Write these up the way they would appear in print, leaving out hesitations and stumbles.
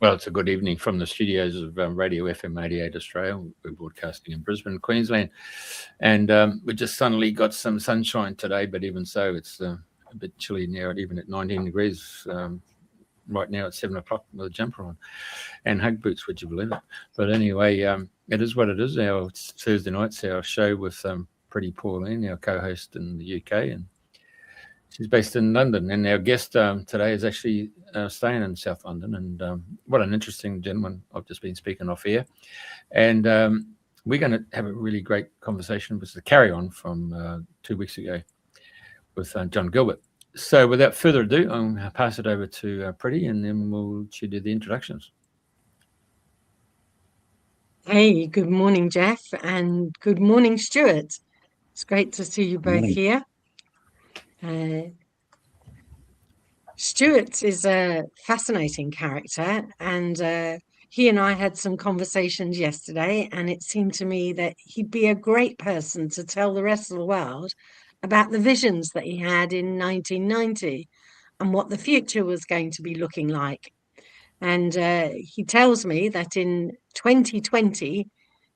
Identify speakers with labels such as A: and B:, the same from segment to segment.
A: Well, it's a good evening from the studios of Radio FM 88 Australia. We're broadcasting in Brisbane, Queensland. And we just suddenly got some sunshine today, but even so, it's a bit chilly now, even at 19 degrees. Right now at 7 o'clock with a jumper on and Hug boots, would you believe it? But anyway, it is what it is. It's Thursday night's our show with Priti Pauline, our co-host in the UK, and she's based in London. And our guest today is actually staying in South London. And what an interesting gentleman. I've just been speaking off here. And we're going to have a really great conversation with the carry-on from 2 weeks ago with John Gilbert. So without further ado, I'm going to pass it over to Priti, and then she'll do the introductions.
B: Hey, good morning, Jeff, and good morning, Stewart. It's great to see you both here. Stewart is a fascinating character, and he and I had some conversations yesterday, and it seemed to me that he'd be a great person to tell the rest of the world about the visions that he had in 1990 and what the future was going to be looking like. And he tells me that in 2020,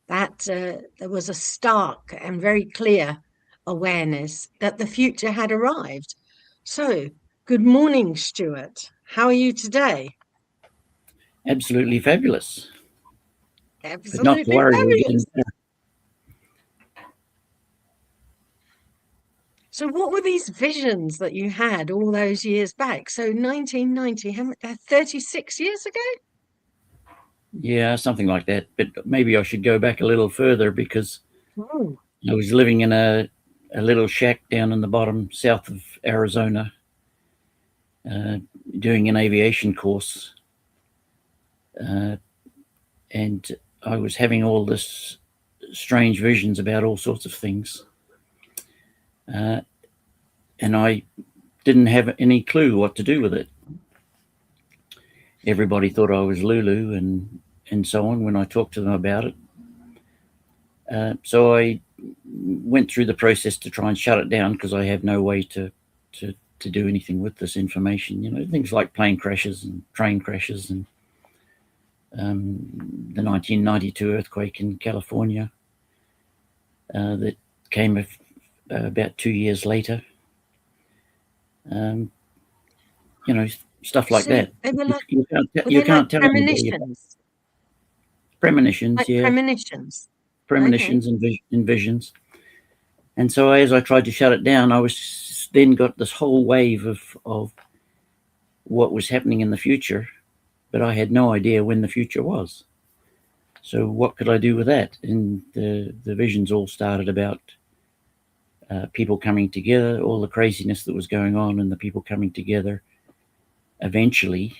B: that there was a stark and very clear awareness that the future had arrived. So, good morning, Stewart. How are you today?
C: Absolutely fabulous.
B: Absolutely
C: but not to worry,
B: fabulous. So what were these visions that you had all those years back? So 1990, 36 years ago?
C: Yeah, something like that. But maybe I should go back a little further because I was living in a little shack down in the bottom south of Arizona, doing an aviation course. And I was having all this strange visions about all sorts of things. And I didn't have any clue what to do with it. Everybody thought I was Lulu and so on when I talked to them about it. So I went through the process to try and shut it down because I have no way to do anything with this information. You know, things like plane crashes and train crashes and the 1992 earthquake in California that came about 2 years later. You know, stuff like that.
B: They were like,
C: you can't tell
B: premonitions.
C: Premonitions,
B: like
C: yeah.
B: Premonitions.
C: Premonitions okay. and visions. And so as I tried to shut it down, I was then got this whole wave of what was happening in the future, but I had no idea when the future was. So what could I do with that? And the visions all started about people coming together, all the craziness that was going on and the people coming together, eventually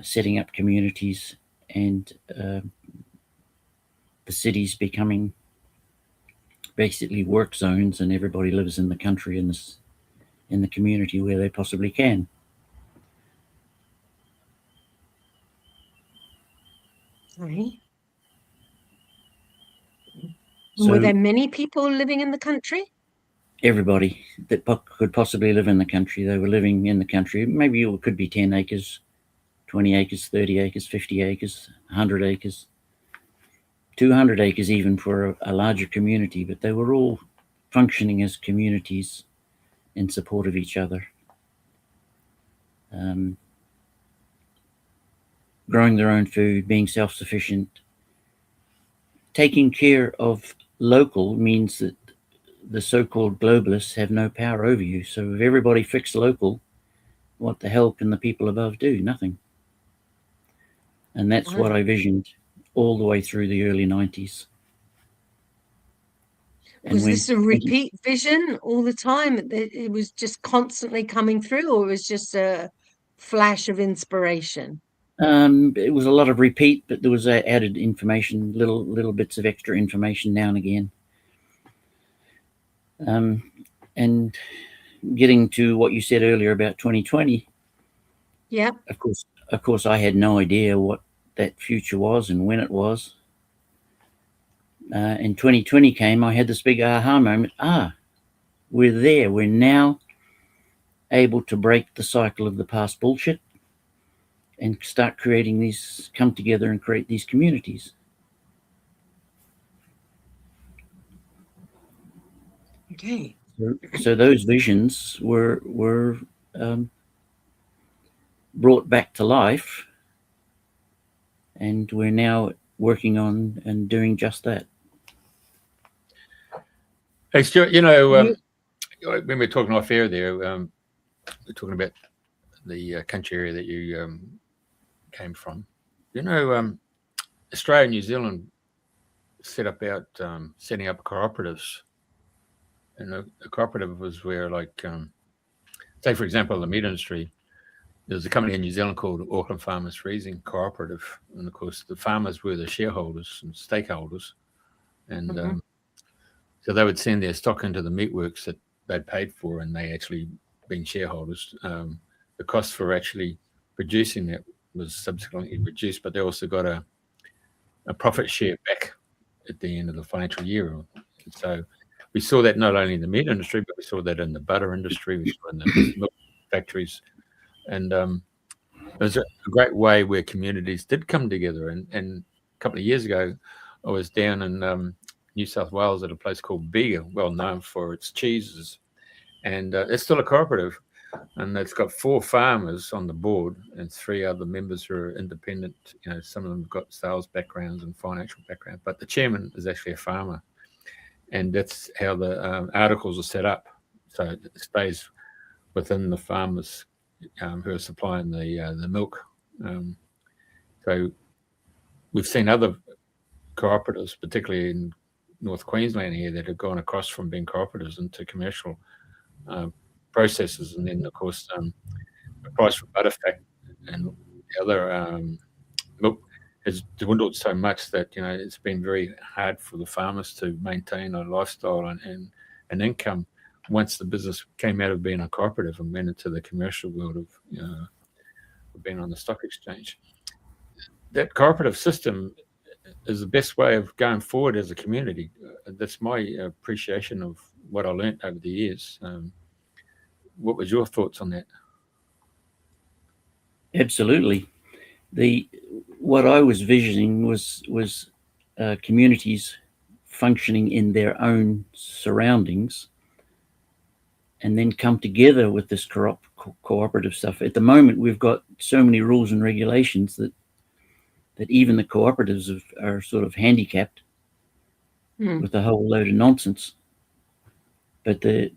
C: setting up communities and the cities becoming basically work zones, and everybody lives in the country in the community where they possibly can.
B: Right. So, were there many people living in the country?
C: Everybody that could possibly live in the country. They were living in the country. Maybe it could be 10 acres, 20 acres, 30 acres, 50 acres, 100 acres, 200 acres even for a larger community. But they were all functioning as communities in support of each other. Growing their own food, being self-sufficient. Taking care of local means that the so-called globalists have no power over you. So if everybody fixed local, what the hell can the people above do? Nothing. And that's what I visioned all the way through the early 90s.
B: Was this a repeat vision all the time? It was just constantly coming through, or it was just a flash of inspiration?
C: It was a lot of repeat, but there was added information, little bits of extra information now and again. And getting to what you said earlier about 2020.
B: Yeah.
C: Of course, I had no idea what that future was and when it was. And 2020 came, I had this big aha moment. We're there. We're now able to break the cycle of the past bullshit and start creating these, come together and create these communities.
B: Okay.
C: So those visions were brought back to life, and we're now working on and doing just that.
A: Hey, Stuart, you know, when we're talking off air there, we're talking about the country area that you came from. You know, Australia and New Zealand set about setting up cooperatives. And a cooperative was where, like, say, for example, the meat industry, there's a company in New Zealand called Auckland Farmers Freezing Cooperative. And, of course, the farmers were the shareholders and stakeholders. And so they would send their stock into the meatworks that they'd paid for, and they actually being shareholders. The cost for actually producing that was subsequently reduced, but they also got a profit share back at the end of the financial year. So we saw that not only in the meat industry, but we saw that in the butter industry, we saw it in the milk factories. And it was a great way where communities did come together. And a couple of years ago, I was down in New South Wales at a place called Bega, well known for its cheeses. And it's still a cooperative. And it's got 4 farmers on the board and 3 other members who are independent. You know, some of them have got sales backgrounds and financial background, but the chairman is actually a farmer. And that's how the articles are set up. So it stays within the farmers who are supplying the milk. So we've seen other cooperatives, particularly in North Queensland here, that have gone across from being cooperatives into commercial processes. And then, of course, the price for butterfat and the other milk has dwindled so much that, you know, it's been very hard for the farmers to maintain a lifestyle and an income once the business came out of being a cooperative and went into the commercial world of, you know, being on the stock exchange. That cooperative system is the best way of going forward as a community. That's my appreciation of what I learnt over the years. What was your thoughts on that?
C: Absolutely. What I was visioning was communities functioning in their own surroundings, and then come together with this cooperative stuff. At the moment, we've got so many rules and regulations that even the cooperatives are sort of handicapped with a whole load of nonsense. But the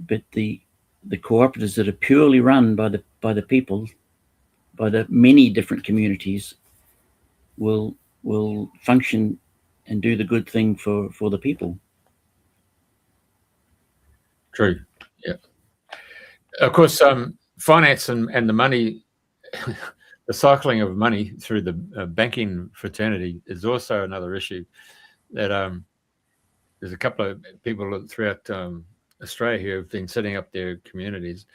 C: cooperatives that are purely run by the people, by the many different communities, will function and do the good thing for the people.
A: True. Yeah. Of course, finance and the money, the cycling of money through the banking fraternity is also another issue. That there's a couple of people throughout Australia who have been setting up their communities,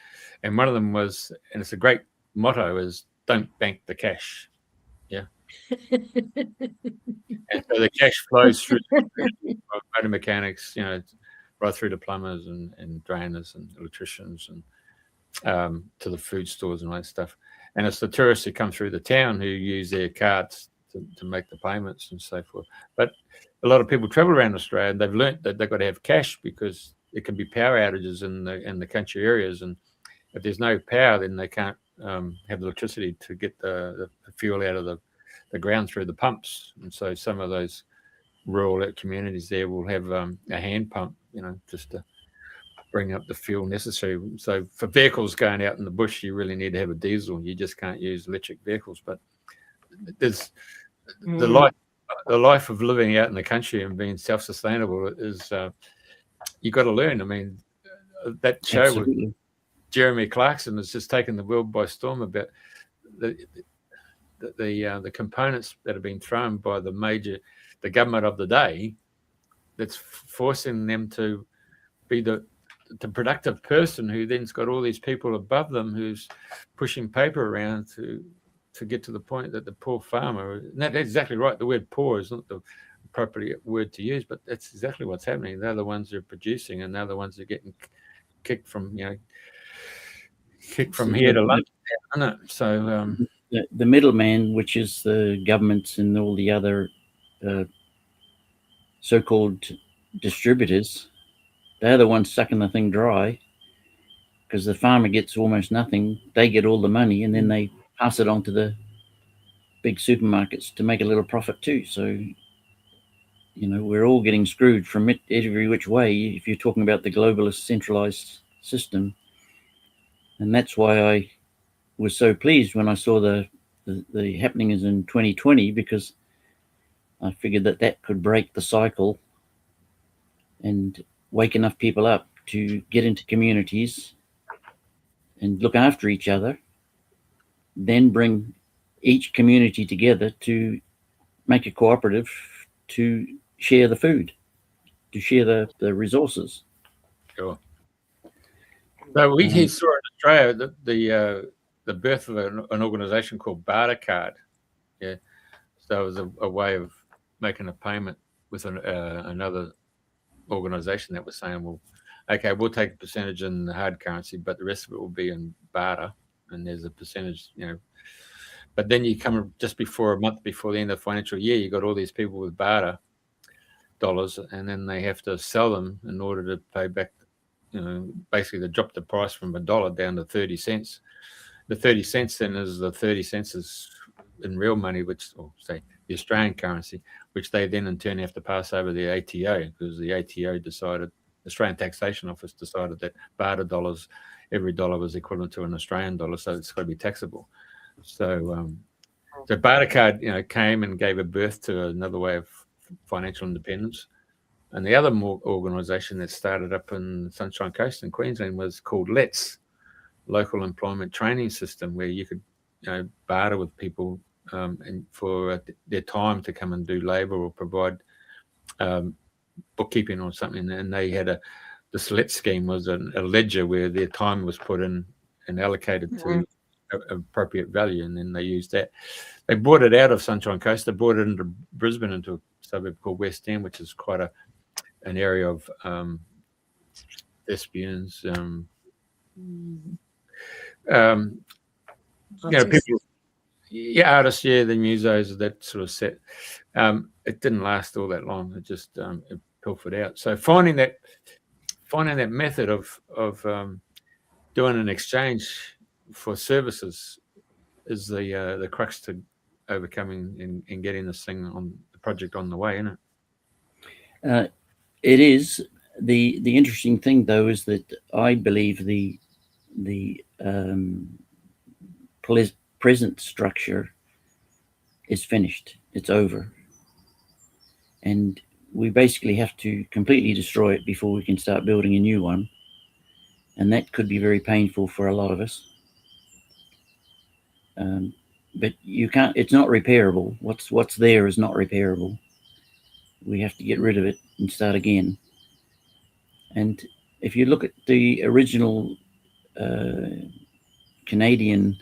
A: and one of them was, and it's a great motto, is "Don't bank the cash." Yeah. And so the cash flows through motor mechanics, you know, right through to plumbers and drainers and electricians and to the food stores and all that stuff. And it's the tourists who come through the town who use their cards to make the payments and so forth. But a lot of people travel around Australia and they've learnt that they've got to have cash because there can be power outages in the country areas. And if there's no power, then they can't have the electricity to get the fuel out of the ground through the pumps. And so some of those rural communities there will have a hand pump, you know, just to bring up the fuel necessary. So for vehicles going out in the bush, you really need to have a diesel. You just can't use electric vehicles. But there's the life of living out in the country and being self-sustainable is you got to learn. I mean, that show
C: Absolutely.
A: with Jeremy Clarkson has just taken the world by storm about the components that have been thrown by the government of the day, that's forcing them to be the productive person who then's got all these people above them who's pushing paper around to get to the point that the poor farmer, and that's exactly right, the word poor is not the appropriate word to use, but that's exactly what's happening. They're the ones who are producing, and they're the ones who are getting kicked from here to London, isn't it? So
C: the middleman, which is the governments and all the other so-called distributors, they're the ones sucking the thing dry, because the farmer gets almost nothing. They get all the money, and then they pass it on to the big supermarkets to make a little profit too. So, we're all getting screwed from it every which way if you're talking about the globalist centralized system. And that's why I was so pleased when I saw the happenings in 2020, because I figured that could break the cycle and wake enough people up to get into communities and look after each other, then bring each community together to make a cooperative to share the food, to share the resources.
A: Sure. So we saw in Australia the birth of an organisation called Barter Card. Yeah. So it was a way of making a payment with another organisation that was saying, well, okay, we'll take a percentage in the hard currency, but the rest of it will be in barter, and there's a percentage, But then you come just a month before the end of the financial year, you got all these people with barter dollars, and then they have to sell them in order to pay back. Basically they drop the price from $1 down to 30 cents. The 30 cents then is the 30 cents is in real money, or say the Australian currency, which they then in turn have to pass over the ATO, because the ATO Australian Taxation Office decided that barter dollars, every dollar was equivalent to an Australian dollar, so it's got to be taxable. So barter card, came and gave a birth to another way of financial independence. And the other organisation that started up in Sunshine Coast in Queensland was called LETS, Local Employment Training System, where you could barter with people and for their time to come and do labour or provide bookkeeping or something. And they had this LETS scheme was a ledger where their time was put in and allocated to appropriate value, and then they used that. They brought it out of Sunshine Coast. They brought it into Brisbane, into a suburb called West End, which is quite an area of thespians, people, artists, the musos, that sort of set. It didn't last all that long. It just it pilfered out. So finding that method of doing an exchange for services is the crux to overcoming and getting this thing on the project on the way, isn't it?
C: It is. The interesting thing, though, is that I believe the present structure is finished. It's over, and we basically have to completely destroy it before we can start building a new one, and that could be very painful for a lot of us. But you can't. It's not repairable. What's there is not repairable. We have to get rid of it and start again. And if you look at the original Canadian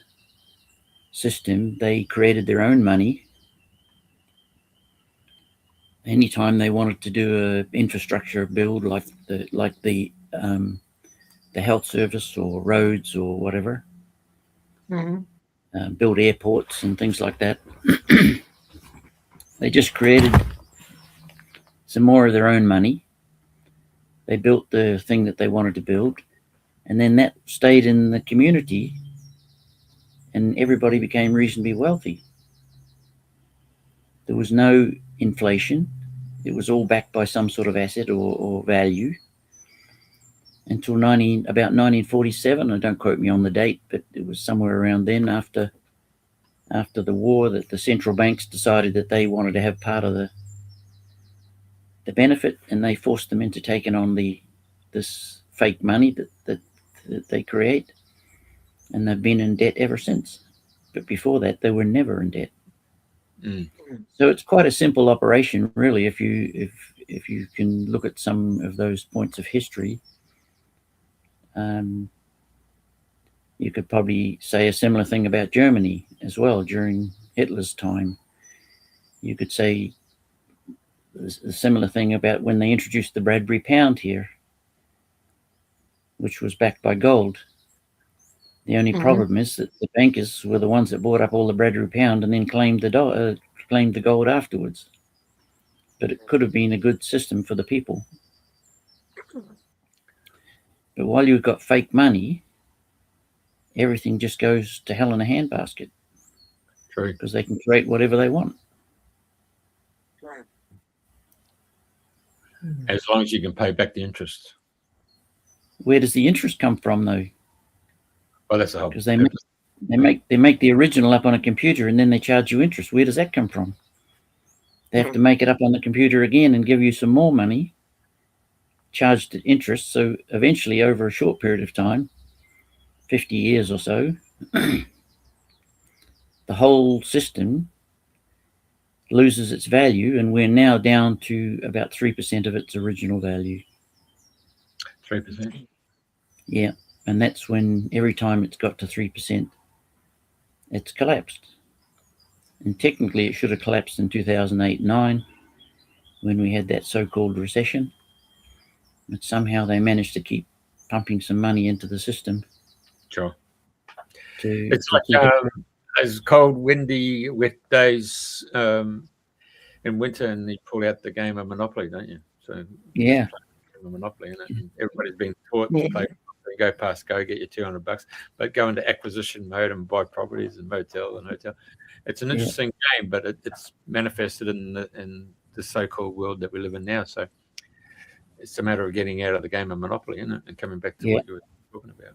C: system, they created their own money. Anytime they wanted to do an infrastructure build, like the health service or roads or whatever, build airports and things like that, they just created some more of their own money. They built the thing that they wanted to build, and then that stayed in the community, and everybody became reasonably wealthy. There was no inflation. It was all backed by some sort of asset or value until about 1947. Don't quote me on the date, but it was somewhere around then, after the war, that the central banks decided that they wanted to have part of the benefit, and they forced them into taking on this fake money that they create, and they've been in debt ever since. But before that, they were never in debt. So it's quite a simple operation, really. If you can look at some of those points of history, you could probably say a similar thing about Germany as well during Hitler's time. You could say a similar thing about when they introduced the Bradbury pound here, which was backed by gold. The only problem is that the bankers were the ones that bought up all the Bradbury pound and then claimed the gold afterwards. But it could have been a good system for the people. But while you've got fake money, everything just goes to hell in a handbasket.
A: True.
C: Because they can create whatever they want.
A: As long as you can pay back the interest.
C: Where does the interest come from, though?
A: Well, that's the whole.
C: Because they make the original up on a computer and then they charge you interest. Where does that come from? They have to make it up on the computer again and give you some more money, charged at interest. So eventually, over a short period of time, 50 years or so, the whole system loses its value, and we're now down to about 3% of its original value.
A: 3%?
C: Yeah, and that's when every time it's got to 3%, it's collapsed. And technically it should have collapsed in 2008-9 when we had that so-called recession. But somehow they managed to keep pumping some money into the system.
A: Sure.
C: It's
A: like those cold, windy, wet days in winter, and you pull out the game of Monopoly, don't you? So
C: yeah,
A: Monopoly, and everybody's being taught to play. Go past go, get your $200, but go into acquisition mode and buy properties and motel and hotel. It's an interesting game, but it's manifested in the so-called world that we live in now. So it's a matter of getting out of the game of Monopoly, isn't it, and coming back to what you were talking about.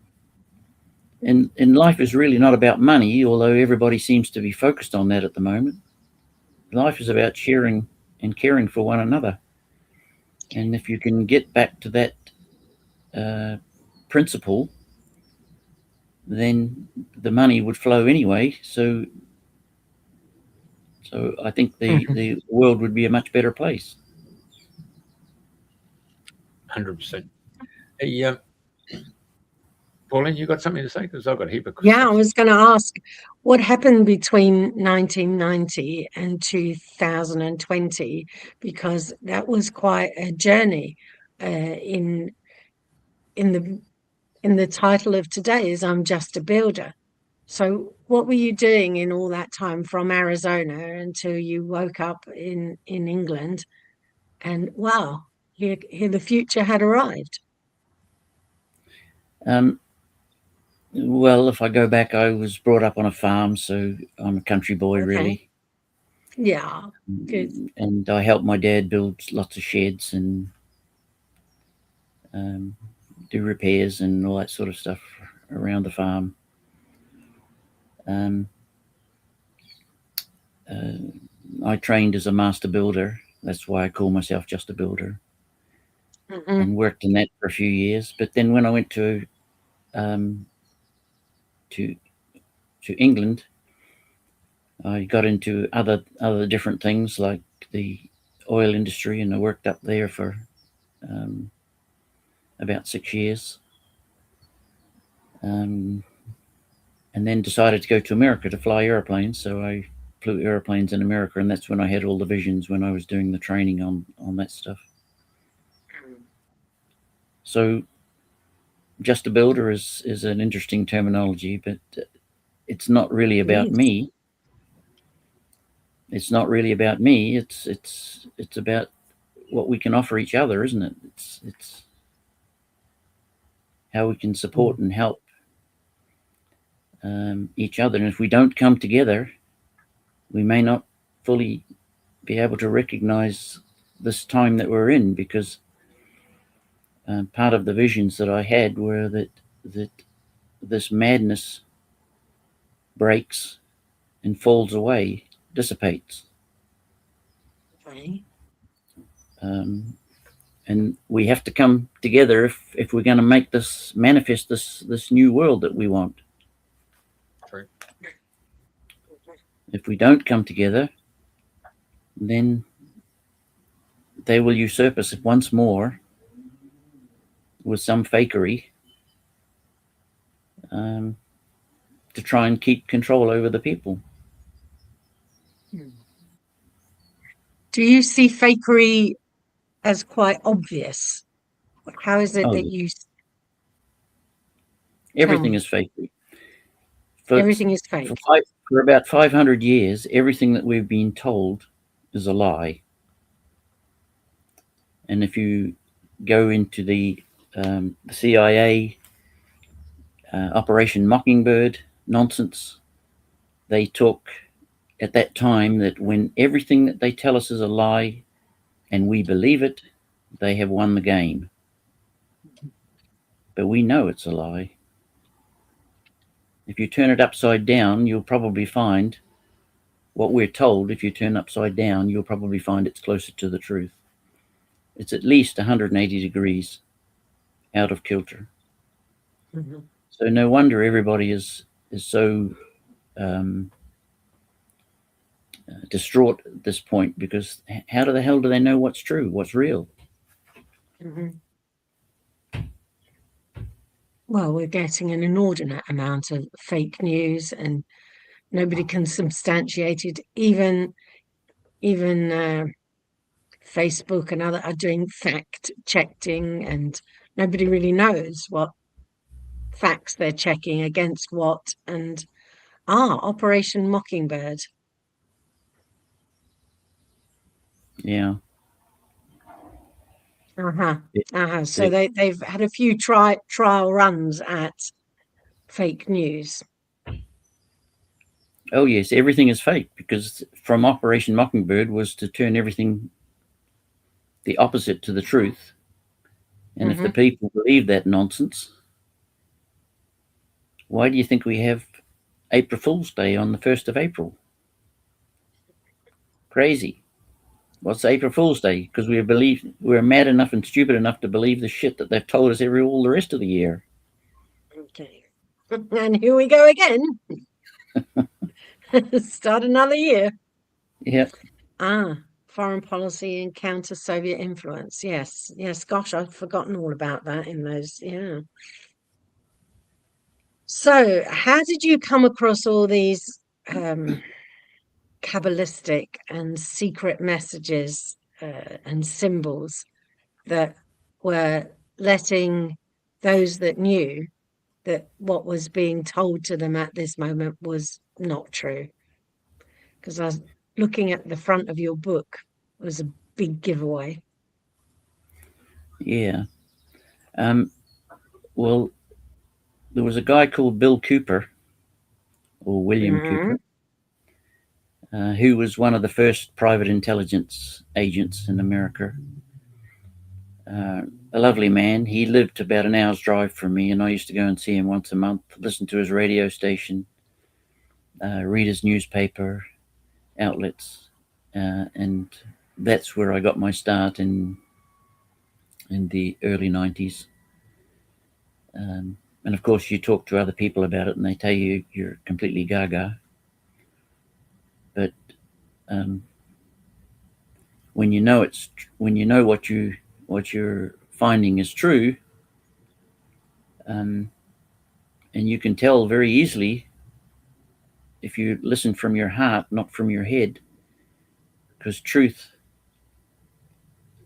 C: And life is really not about money, although everybody seems to be focused on that at the moment. Life is about sharing and caring for one another. And if you can get back to that principle, then the money would flow anyway. So I think the world would be a much better place.
A: 100%. Hey, Pauline, you got something to say? Because I've got a heap of questions.
B: Yeah, I was going to ask, what happened between 1990 and 2020? Because that was quite a journey. In the title of today is "I'm Just a Builder." So, what were you doing in all that time from Arizona until you woke up in England? And wow, here the future had arrived.
C: Well, if I go back, I was brought up on a farm, so I'm a country boy, really.
B: Yeah, good.
C: And I helped my dad build lots of sheds and do repairs and all that sort of stuff around the farm. I trained as a master builder. That's why I call myself just a builder. And worked in that for a few years. But then when I went to England, I got into other different things like the oil industry, and I worked up there for about 6 years, and then decided to go to America to fly airplanes. So I flew airplanes in America, and that's when I had all the visions when I was doing the training on that stuff. So just a builder is an interesting terminology, but it's not really about me. It's not really about me. It's about what we can offer each other, isn't it? It's how we can support and help each other. And if we don't come together, we may not fully be able to recognize this time that we're in, because part of the visions that I had were that this madness breaks and falls away, dissipates.
B: Okay.
C: And we have to come together if we're going to make this manifest this new world that we want.
A: Right.
C: If we don't come together, then they will usurp us once more with some fakery to try and keep control over the people.
B: Do you see fakery as quite obvious? How is it that you...
C: Everything is fakery.
B: Everything is fake.
C: For about 500 years, everything that we've been told is a lie. And if you go into the CIA Operation Mockingbird nonsense, they talk at that time that when everything that they tell us is a lie and we believe it, they have won the game. But we know it's a lie. If you turn it upside down, you'll probably find what we're told. If you turn upside down, you'll probably find it's closer to the truth. It's at least 180 degrees out of kilter.
B: Mm-hmm.
C: So no wonder everybody is so distraught at this point, because how the hell do they know what's true, what's real?
B: Mm-hmm. Well, we're getting an inordinate amount of fake news, and nobody can substantiate it. Even Facebook and other are doing fact checking, and nobody really knows what facts they're checking against what. And Operation Mockingbird.
C: Yeah.
B: So they've had a few trial runs at fake news.
C: Oh yes, everything is fake, because from Operation Mockingbird was to turn everything the opposite to the truth. And if the people believe that nonsense, why do you think we have April Fool's Day on the 1st of April? Crazy. What's April Fool's Day? Because we're mad enough and stupid enough to believe the shit that they've told us all the rest of the year.
B: Okay. And here we go again. Start another year.
C: Yeah.
B: Foreign policy and counter Soviet influence. Yes. Gosh, I've forgotten all about that in those. Yeah. So, how did you come across all these Kabbalistic and secret messages and symbols that were letting those that knew that what was being told to them at this moment was not true? Because I was looking at the front of your book, it was a big giveaway.
C: Yeah. Well, there was a guy called Bill Cooper, or William Cooper, who was one of the first private intelligence agents in America. A lovely man. He lived about an hour's drive from me, and I used to go and see him once a month, listen to his radio station, read his newspaper outlets, and that's where I got my start in the early 90s. And of course, you talk to other people about it, and they tell you you're completely gaga. But when you know what you're finding is true, and you can tell very easily if you listen from your heart, not from your head, because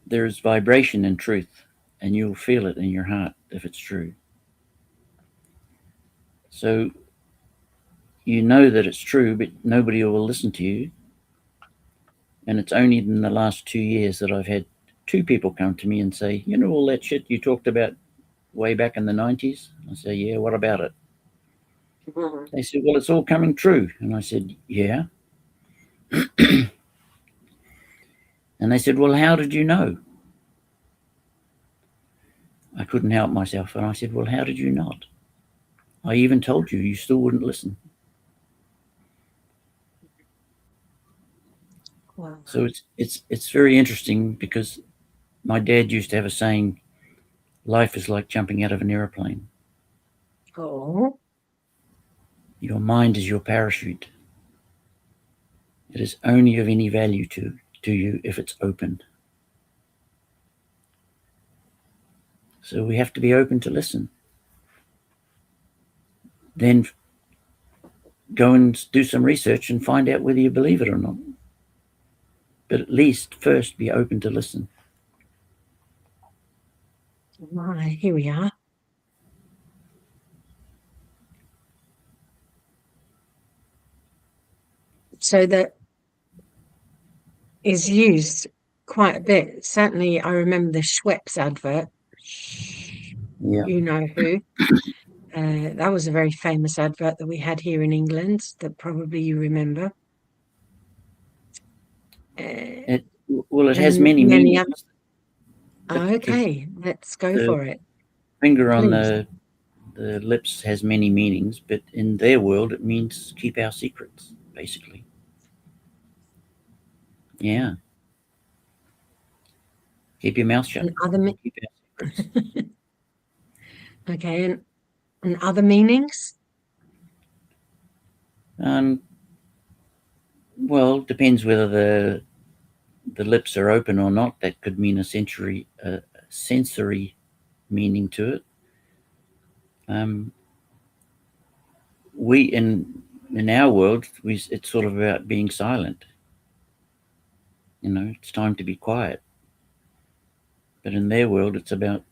C: there's vibration in truth, and you'll feel it in your heart if it's true. So you know that it's true, but nobody will listen to you. And it's only in the last 2 years that I've had 2 people come to me and say, you know, all that shit you talked about way back in the 90s? I say, yeah, what about it? They said, well, it's all coming true. And I said, yeah. And they said, well, how did you know? I couldn't help myself. And I said, well, how did you not? I even told you, you still wouldn't listen.
B: Wow.
C: So it's very interesting, because my dad used to have a saying, life is like jumping out of an airplane.
B: Oh.
C: Your mind is your parachute. It is only of any value to you if it's opened. So we have to be open to listen. Then go and do some research and find out whether you believe it or not. But at least first be open to listen.
B: Right, here we are. So that is used quite a bit. Certainly, I remember the Schweppes advert.
C: Yeah.
B: You know who. That was a very famous advert that we had here in England that probably you remember.
C: It has
B: and
C: many
B: many
C: meanings.
B: Okay, let's go
C: the
B: for it.
C: finger on
B: Please.
C: the lips has many meanings, but in their world it means keep our secrets, basically. Yeah. Keep your mouth shut.
B: And other
C: Keep our secrets.
B: okay, and other meanings?
C: Well, depends whether the lips are open or not. That could mean a sensory meaning to it. We in our world, it's sort of about being silent. It's time to be quiet. But in their world, it's about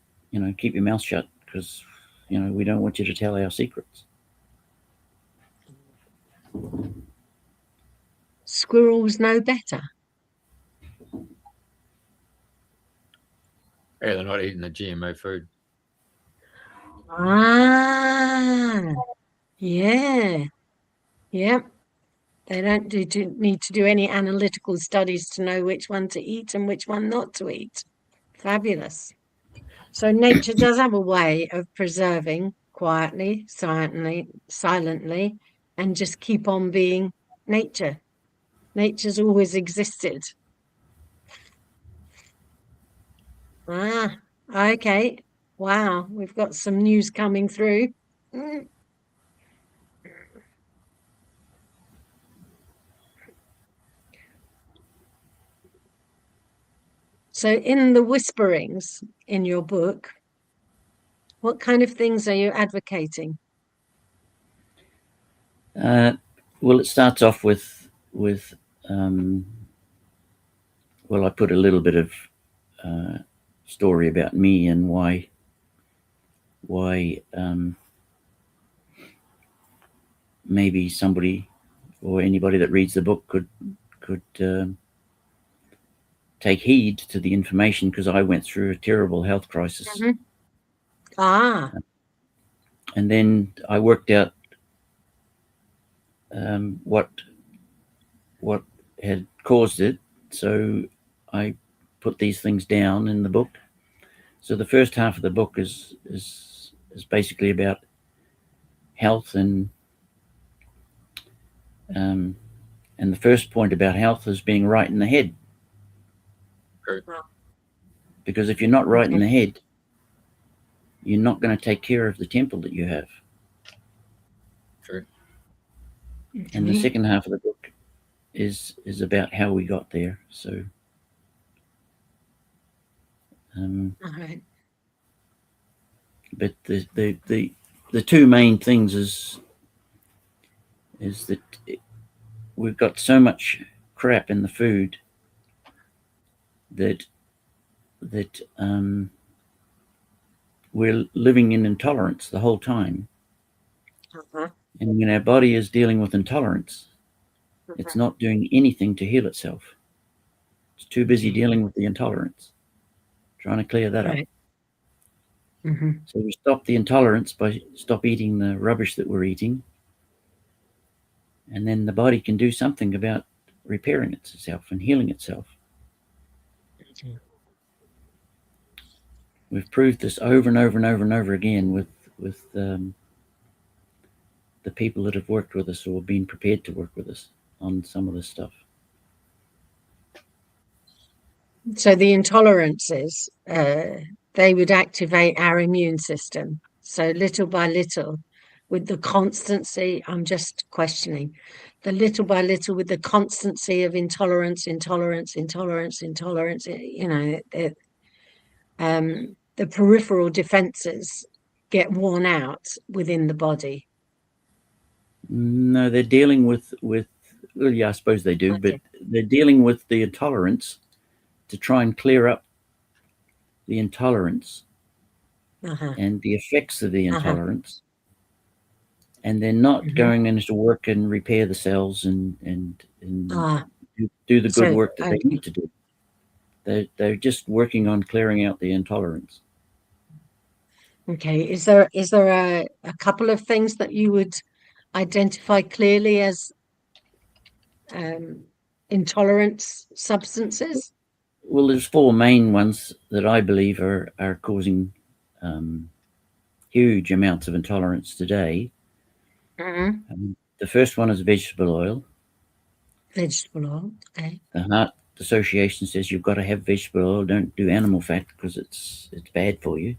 C: keep your mouth shut because we don't want you to tell our secrets.
B: Squirrels know better.
A: Yeah, they're not eating the GMO food.
B: Ah, yeah. Yep. They don't need to do any analytical studies to know which one to eat and which one not to eat. Fabulous. So nature does have a way of preserving quietly, silently, and just keep on being nature. Nature's always existed. Ah, okay. Wow, we've got some news coming through. So, in the whisperings in your book, what kind of things are you advocating?
C: Well, it starts off with well, I put a little bit of story about me and why maybe somebody or anybody that reads the book could take heed to the information, because I went through a terrible health crisis.
B: Mm-hmm. Ah.
C: And then I worked out what had caused it. So I put these things down in the book. So the first half of the book is basically about health, and the first point about health is being right in the head.
A: True.
C: Because if you're not right in the head, you're not going to take care of the temple that you have.
A: True.
C: And the second half of the book is about how we got there. So
B: All right.
C: but the two main things is that we've got so much crap in the food that we're living in intolerance the whole time.
B: Uh-huh.
C: And when our body is dealing with intolerance, it's not doing anything to heal itself. It's too busy dealing with the intolerance, trying to clear that up.
B: Mm-hmm.
C: So we stop the intolerance by stop eating the rubbish that we're eating, and then the body can do something about repairing itself and healing itself. We've proved this over and over and over and over again with the people that have worked with us or been prepared to work with us on some of this stuff.
B: So the intolerances, they would activate our immune system. So little by little, with the constancy, I'm just questioning, the little by little with the constancy of intolerance, the peripheral defenses get worn out within the body.
C: No, they're dealing with well, yeah, I suppose they do, but they're dealing with the intolerance to try and clear up the intolerance and the effects of the intolerance. And they're not going in to work and repair the cells and do the good
B: So,
C: work that they
B: okay.
C: need to do. They're just working on clearing out the intolerance.
B: Okay. Is there a couple of things that you would identify clearly as intolerance substances?
C: Well, there's 4 main ones that I believe are causing huge amounts of intolerance today. The first one is vegetable oil.
B: Vegetable oil. Okay.
C: The Heart Association says you've got to have vegetable oil. Don't do animal fat because it's bad for you.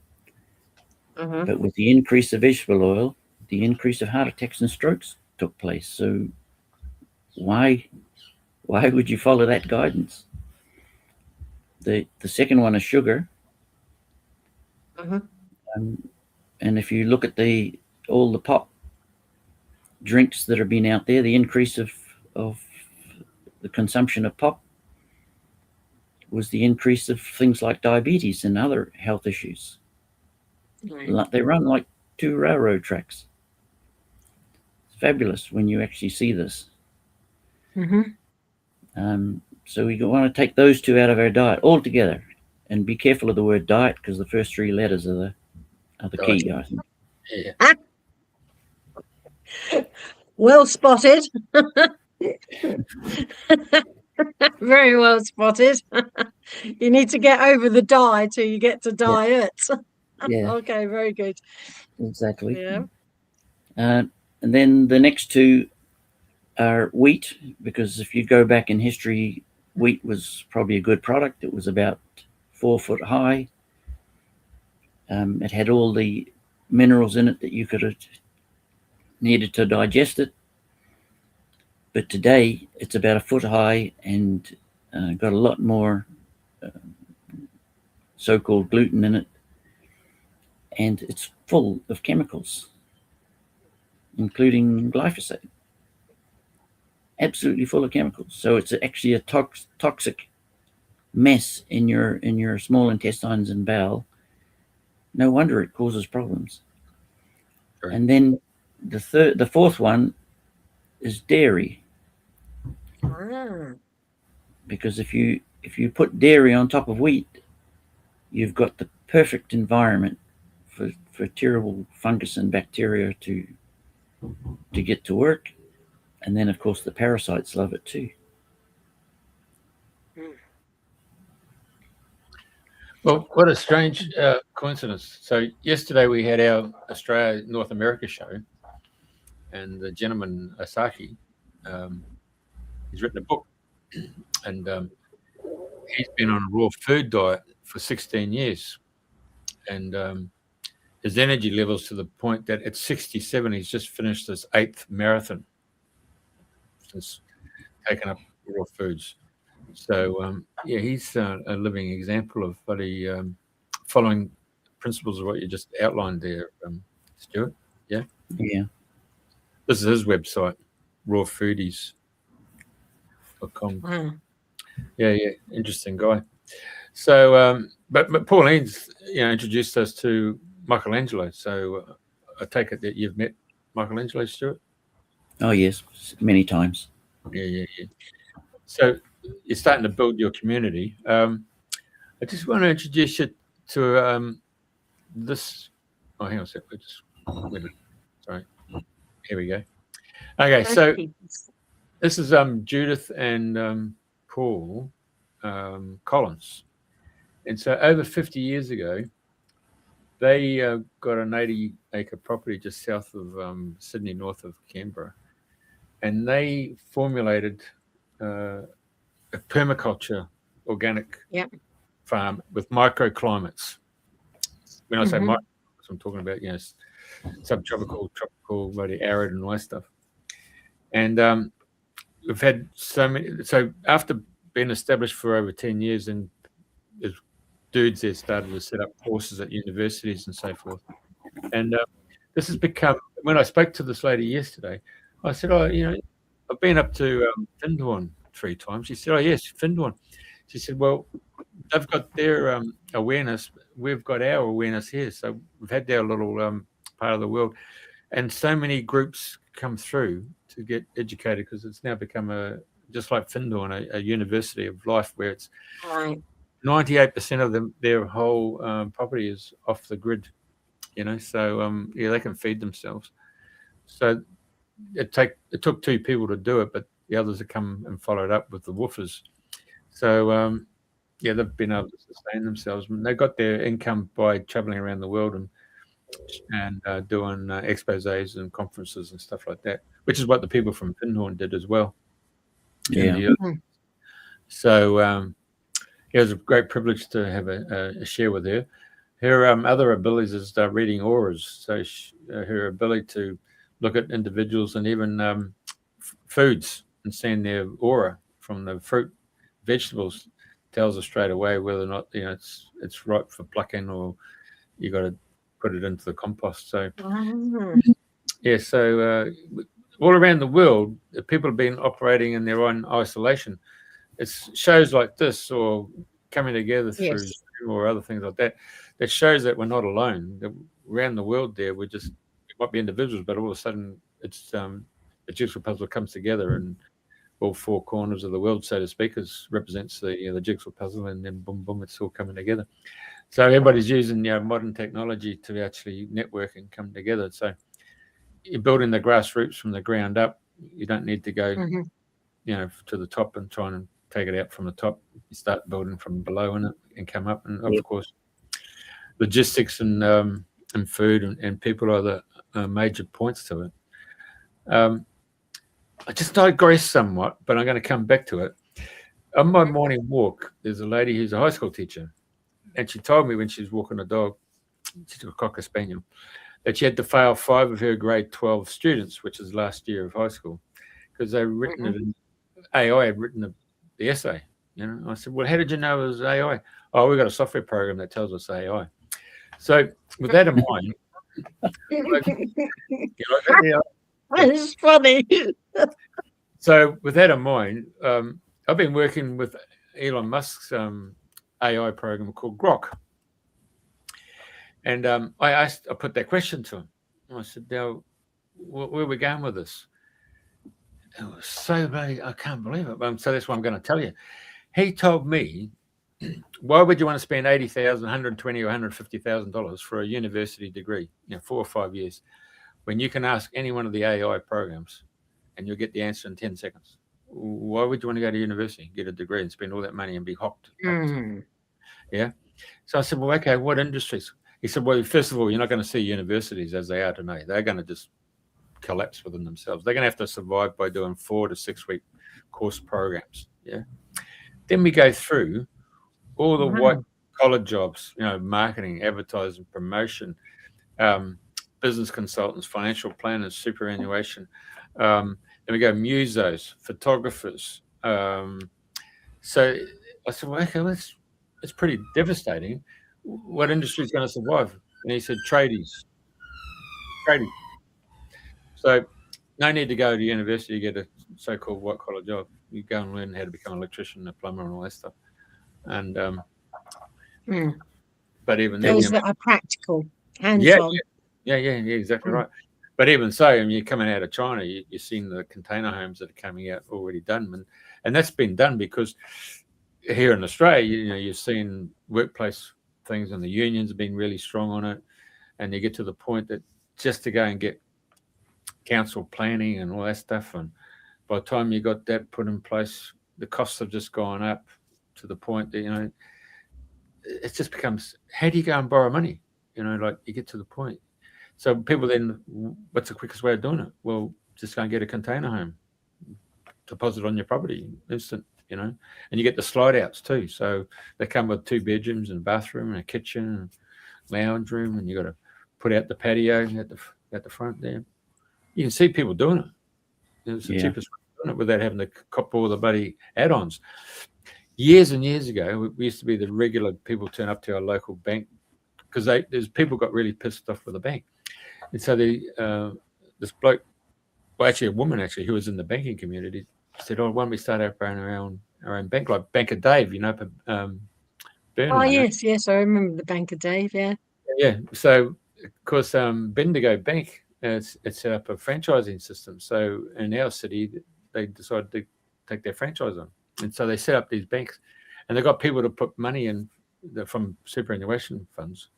C: But with the increase of vegetable oil, the increase of heart attacks and strokes took place. So why would you follow that guidance? The second one is sugar. And if you look at all the pop drinks that have been out there, the increase of the consumption of pop was the increase of things like diabetes and other health issues. Right. They run like 2 railroad tracks. It's fabulous when you actually see this. So we want to take those 2 out of our diet altogether, and be careful of the word diet because the first 3 letters are the key, I think.
A: Yeah.
B: Well spotted. Very well spotted. You need to get over the die till you get to diet.
C: Yeah.
B: Okay, very good.
C: Exactly.
B: Yeah.
C: And then the next 2 are wheat, because if you go back in history, wheat was probably a good product. It was about 4 foot high. It had all the minerals in it that you could have needed to digest it. But today it's about 1 foot high and got a lot more so-called gluten in it. And it's full of chemicals, including glyphosate. Absolutely full of chemicals. So it's actually a toxic mess in your small intestines and bowel. No wonder it causes problems. Right. And then the fourth one is dairy. Because if you put dairy on top of wheat, you've got the perfect environment for terrible fungus and bacteria to get to work. And then, of course, the parasites love it too.
A: Well, what a strange coincidence. So yesterday we had our Australia North America show, and the gentleman Asaki, he's written a book, and he's been on a raw food diet for 16 years, and his energy levels to the point that at 67 he's just finished his 8th marathon since taking up raw foods. So yeah, he's a living example of following principles of what you just outlined there, Stewart. Yeah.
C: Yeah.
A: This is his website, rawfoodies.com.
B: Wow.
A: Yeah, interesting guy. So, but Pauline's introduced us to Michelangelo. So I take it that you've met Michelangelo, Stewart?
C: Oh yes, many times.
A: Yeah. So you're starting to build your community. I just want to introduce you to this. Oh, hang on a sec. Sorry. Here we go. Okay, so this is Judith and Paul Collins. And so over 50 years ago, they got an 80-acre property just south of Sydney, north of Canberra. And they formulated a permaculture organic farm with microclimates. When I say microclimates, I'm talking about, subtropical, tropical, very arid and nice stuff. And we've had so many. So after being established for over 10 years, and there's dudes there started to set up courses at universities and so forth. And this has become, when I spoke to this lady yesterday, I said, I've been up to Findhorn 3 times. She said, oh, yes, Findhorn. She said, well, they've got their awareness. We've got our awareness here. So we've had our little part of the world. And so many groups come through to get educated because it's now become just like Findhorn, a university of life where it's
B: Right.
A: 98% of their whole property is off the grid, so they can feed themselves. So it took 2 people to do it, but the others have come and followed up with the woofers. So they've been able to sustain themselves. They got their income by traveling around the world and doing exposés and conferences and stuff like that, which is what the people from Findhorn did as well.
C: Yeah.
A: So it was a great privilege to have a share with her. Her other abilities is reading auras. So her ability to look at individuals and even foods and seeing their aura from the fruit, vegetables, tells us straight away whether or not it's ripe for plucking or you got to put it into the compost. So so all around the world, people have been operating in their own isolation. It's shows like this or coming together through Zoom or other things like that shows that we're not alone. Around the world there, we might be individuals, but all of a sudden it's the jigsaw puzzle comes together and all 4 corners of the world, so to speak, represents the jigsaw puzzle, and then boom, boom, it's all coming together. So everybody's using modern technology to actually network and come together. So you're building the grassroots from the ground up. You don't need to go, to the top and try and take it out from the top. You start building from below in it and come up. And of course, logistics and food and people are the major points to it. I just digress somewhat, but I'm going to come back to it. On my morning walk, there's a lady who's a high school teacher, and she told me when she was walking a dog, she's a Cocker Spaniel, that she had to fail 5 of her grade 12 students, which is last year of high school, because they'd written it in AI, had written the essay. I said, well, how did you know it was AI? Oh, we've got a software program that tells us AI. So with that in mind,
B: it's funny.
A: So with that in mind, I've been working with Elon Musk's AI program called Grok. And I put that question to him. I said, now, where are we going with this? It was so big, I can't believe it. So that's what I'm going to tell you. He told me, why would you want to spend $80,000, $120,000 or $150,000 for a university degree, 4 or 5 years, when you can ask any one of the AI programs and you'll get the answer in 10 seconds? Why would you want to go to university, get a degree and spend all that money and be hocked? Yeah. So I said, well, okay, what industries? He said, well, first of all, you're not going to see universities as they are today. They're going to just collapse within themselves. They're going to have to survive by doing 4 to 6 week course programs. Yeah. Then we go through all the white collar jobs, marketing, advertising, promotion, business consultants, financial planners, superannuation. Then we go musos, photographers. So I said, well, okay, it's pretty devastating. What industry is going to survive? And he said, tradies. So no need to go to university to get a so-called white-collar job. You go and learn how to become an electrician, a plumber, and all that stuff. And but even then,
B: those that are practical, hands-on.
A: Yeah, exactly right. But even so, you're coming out of China, you're seeing the container homes that are coming out already done, and that's been done because here in Australia, you're seeing workplace things, and the unions have been really strong on it, and you get to the point that just to go and get council planning and all that stuff, and by the time you got that put in place, the costs have just gone up to the point that it just becomes, how do you go and borrow money? Like you get to the point. So people then, what's the quickest way of doing it? Well, just go and get a container home, deposit on your property, instant, and you get the slide outs too. So they come with 2 bedrooms and a bathroom and a kitchen and lounge room, and you got to put out the patio at the front there. You can see people doing it. It's the cheapest way of doing it without having to cop all the bloody add-ons. Years and years ago, we used to be the regular people turn up to our local bank because there's people got really pissed off with the bank. And so this bloke, well, actually a woman who was in the banking community said, oh, why don't we start our own bank, like Bank of Dave, Burnley.
B: Oh, yes, I remember the Bank of Dave, yeah.
A: Yeah, so, of course, Bendigo Bank, it set up a franchising system. So in our city, they decided to take their franchise on. And so they set up these banks, and they got people to put money in from superannuation funds,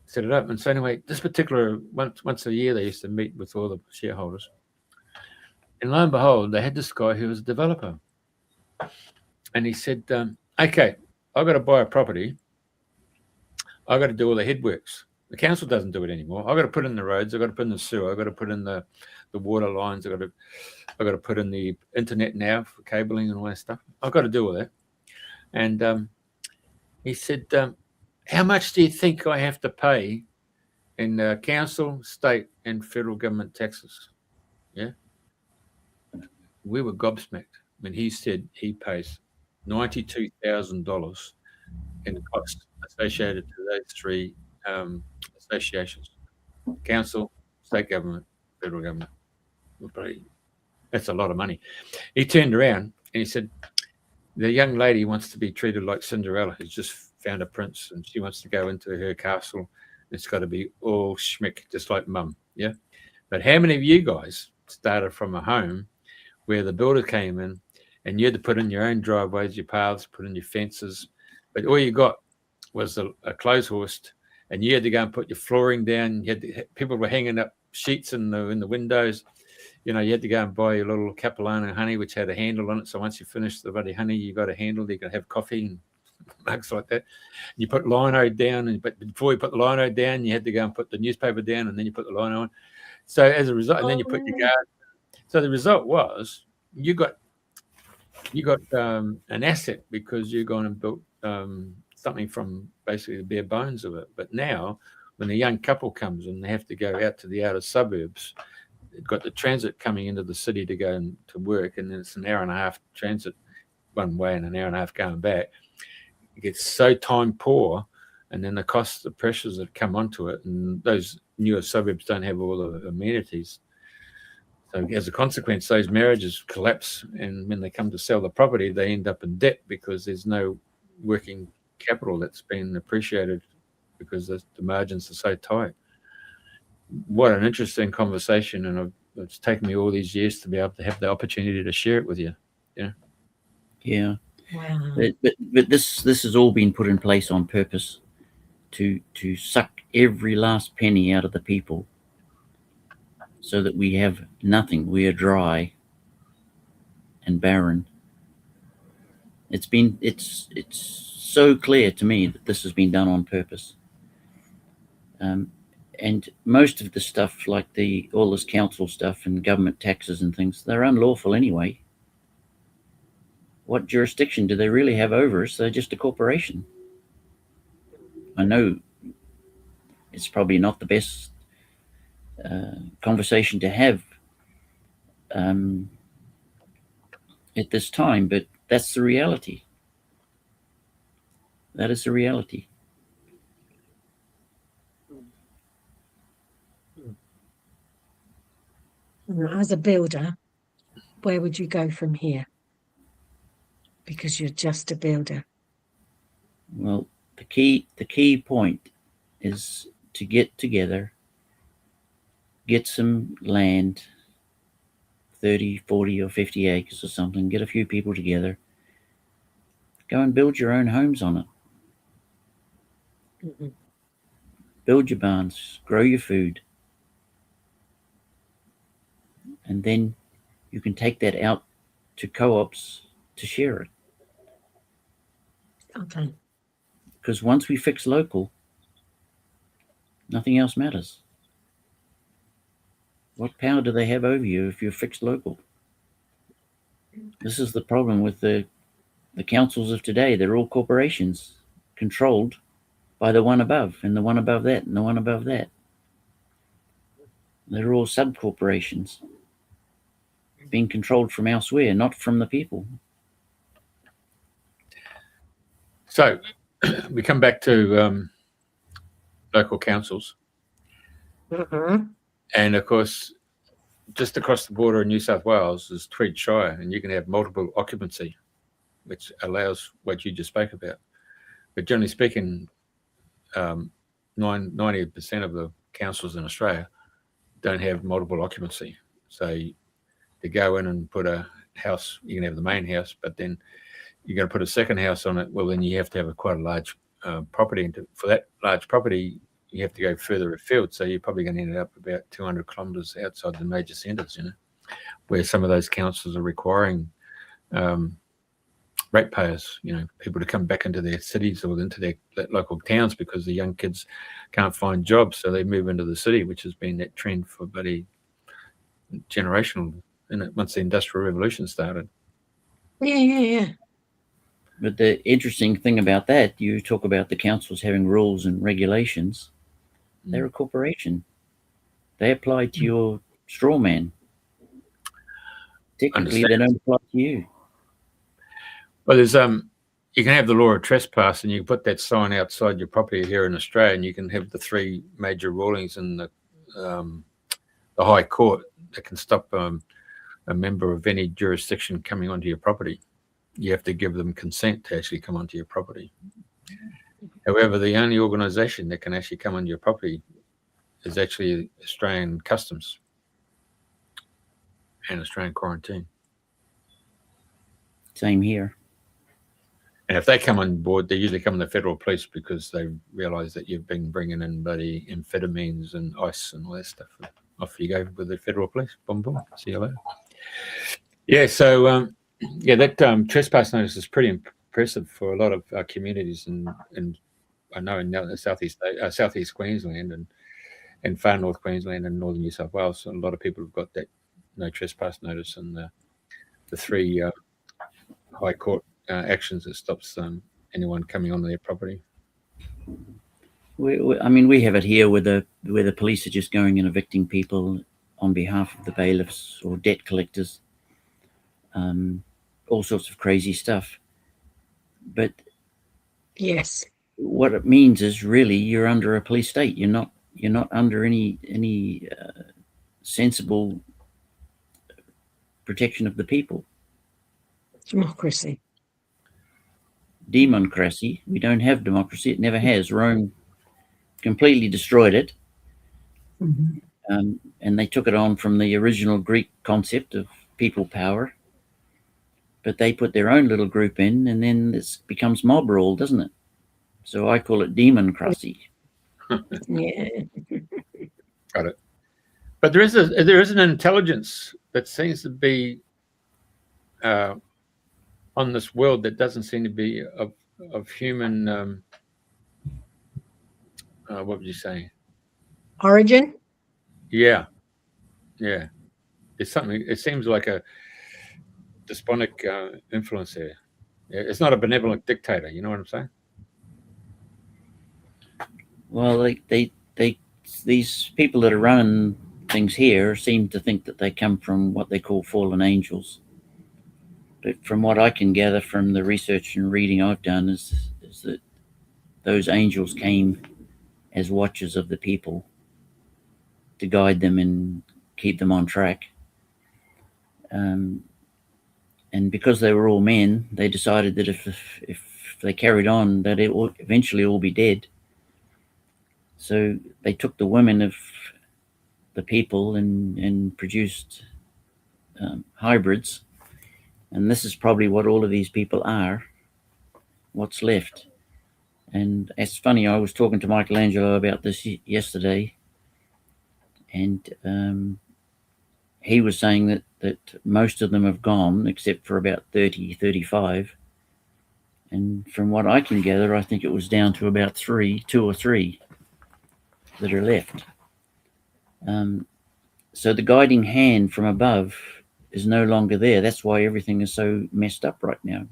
A: set it up. And so anyway, this particular once a year they used to meet with all the shareholders, and lo and behold, they had this guy who was a developer, and he said, "Okay, I've got to buy a property. I've got to do all the headworks. The council doesn't do it anymore. I've got to put in the roads. I've got to put in the sewer. I've got to put in the water lines. I've got to put in the internet now for cabling and all that stuff. I've got to do all that." And he said, "How much do you think I have to pay in council, state, and federal government taxes?" Yeah, we were gobsmacked when he said he pays $92,000 in the costs associated to those three associations: council, state government, federal government. That's a lot of money. He turned around and he said, "The young lady wants to be treated like Cinderella, who's just found a prince, and she wants to go into her castle. It's got to be all schmick, just like mum." Yeah. But how many of you guys started from a home where the builder came in and you had to put in your own driveways, your paths, put in your fences, but all you got was a clothes horse, and you had to go and put your flooring down. People were hanging up sheets in the windows. You had to go and buy your little Capilano honey, which had a handle on it. So once you finished the bloody honey, you got a handle. You could have coffee and mugs like that. You put lino down, but before you put the lino down, you had to go and put the newspaper down, and then you put the lino on. So as a result, and then you put your garden. So the result was you got an asset because you're going and built something from basically the bare bones of it. But now, when a young couple comes and they have to go out to the outer suburbs, they've got the transit coming into the city to go to work, and then it's an hour and a half transit one way and an hour and a half going back. It gets so time poor, and then the costs, the pressures that come onto it, and those newer suburbs don't have all the amenities. So as a consequence, those marriages collapse, and when they come to sell the property, they end up in debt because there's no working capital that's been appreciated because the margins are so tight. What an interesting conversation, and it's taken me all these years to be able to have the opportunity to share it with you.
C: Yeah.
B: Wow.
C: But this has all been put in place on purpose to suck every last penny out of the people, so that we have nothing. We are dry and barren. It's so clear to me that this has been done on purpose. And most of the stuff, like all this council stuff and government taxes and things, they're unlawful anyway. What jurisdiction do they really have over us? They're just a corporation. I know it's probably not the best conversation to have at this time, but that's the reality. That is the reality.
B: As a builder, where would you go from here? Because you're just a builder.
C: Well, the key point is to get together, get some land, 30, 40 or 50 acres or something, get a few people together, go and build your own homes on it.
B: Mm-hmm.
C: Build your barns, grow your food, and then you can take that out to co-ops to share it.
B: Okay.
C: Because once we fix local, nothing else matters. What power do they have over you if you're fixed local? This is the problem with the councils of today. They're all corporations controlled by the one above, and the one above that, and the one above that. They're all sub-corporations being controlled from elsewhere, not from the people.
A: So we come back to local councils.
B: Mm-hmm.
A: And of course, just across the border in New South Wales is Tweed Shire, and you can have multiple occupancy, which allows what you just spoke about. But generally speaking, 90% of the councils in Australia don't have multiple occupancy. So to go in and put a house. You can have the main house, but then you're going to put a second house on it. Well, then you have to have quite a large property. And for that large property, you have to go further afield. So you're probably going to end up about 200 kilometres outside the major centres, where some of those councils are requiring ratepayers, people to come back into their cities or into their local towns because the young kids can't find jobs, so they move into the city, which has been that trend for bloody generational, once the Industrial Revolution started.
B: Yeah.
C: But the interesting thing about that, you talk about the councils having rules and regulations. They're a corporation. They apply to your straw man. Technically, they don't apply to you.
A: Well, there's you can have the law of trespass, and you can put that sign outside your property here in Australia, and you can have the 3 major rulings in the High Court that can stop a member of any jurisdiction coming onto your property. You have to give them consent to actually come onto your property. However, the only organisation that can actually come onto your property is actually Australian Customs and Australian Quarantine.
C: Same here.
A: And if they come on board, they usually come in the federal police because they realise that you've been bringing in bloody amphetamines and ice and all that stuff. Off you go with the federal police. Boom, boom. See you later. Yeah, so, that trespass notice is pretty impressive for a lot of our communities. And I know in the southeast Queensland and far north Queensland and northern New South Wales, a lot of people have got that no trespass notice and the 3 High Court actions that stops anyone coming onto their property.
C: We have it here where the police are just going and evicting people on behalf of the bailiffs or debt collectors, all sorts of crazy stuff. But
B: yes,
C: what it means is really you're under a police state. You're not under any sensible protection of the people.
B: Democracy.
C: Democracy. We don't have democracy. It never has. Rome completely destroyed it. And they took it on from the original Greek concept of people power. But they put their own little group in, and then this becomes mob rule, doesn't it? So I call it democracy.
B: Yeah.
A: Got it. But there is an intelligence that seems to be on this world that doesn't seem to be of human. What would you say?
B: Origin?
A: Yeah. It's something. It seems like a despotic influence there. It's not a benevolent dictator. You know what I'm saying?
C: Well, these people that are running things here seem to think that they come from what they call fallen angels. But from what I can gather from the research and reading I've done is that those angels came as watchers of the people to guide them and keep them on track. And because they were all men, they decided that if they carried on, that it will eventually all be dead. So they took the women of the people and produced hybrids. And this is probably what all of these people are, what's left. And it's funny, I was talking to Michelangelo about this yesterday, and he was saying that most of them have gone, except for about 30, 35. And from what I can gather, I think it was down to about 2 or 3 that are left. So the guiding hand from above is no longer there. That's why everything is so messed up right now,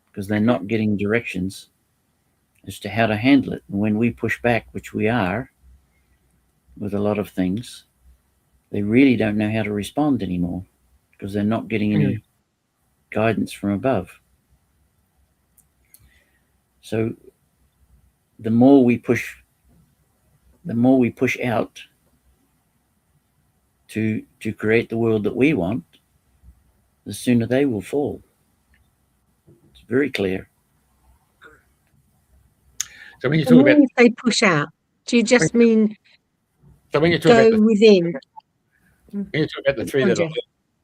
C: because they're not getting directions as to how to handle it. And when we push back, which we are with a lot of things, they really don't know how to respond anymore because they're not getting any guidance from above. So the more we push out to create the world that we want, the sooner they will fall. It's very clear.
A: So when you talk about,
B: when you say push out, do you just mean
A: so when you talk
B: go
A: about
B: within?
A: when you talk about the 3 that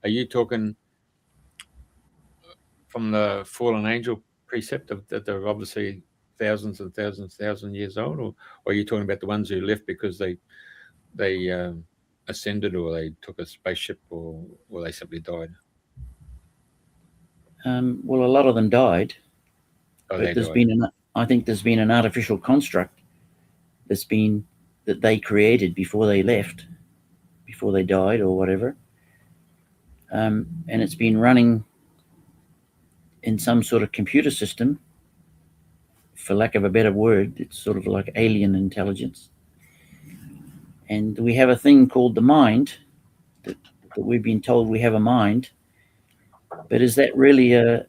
A: are you talking from the fallen angel precept that they're obviously thousands and thousand years old, or are you talking about the ones who left because they ascended, or they took a spaceship, or they simply died?
C: Well, a lot of them died,
A: Oh,
C: but
A: they died.
C: I think there's been an artificial construct that they created before they left, before they died or whatever, and it's been running in some sort of computer system, for lack of a better word. It's sort of like alien intelligence. And we have a thing called the mind, that we've been told we have a mind. But is that really a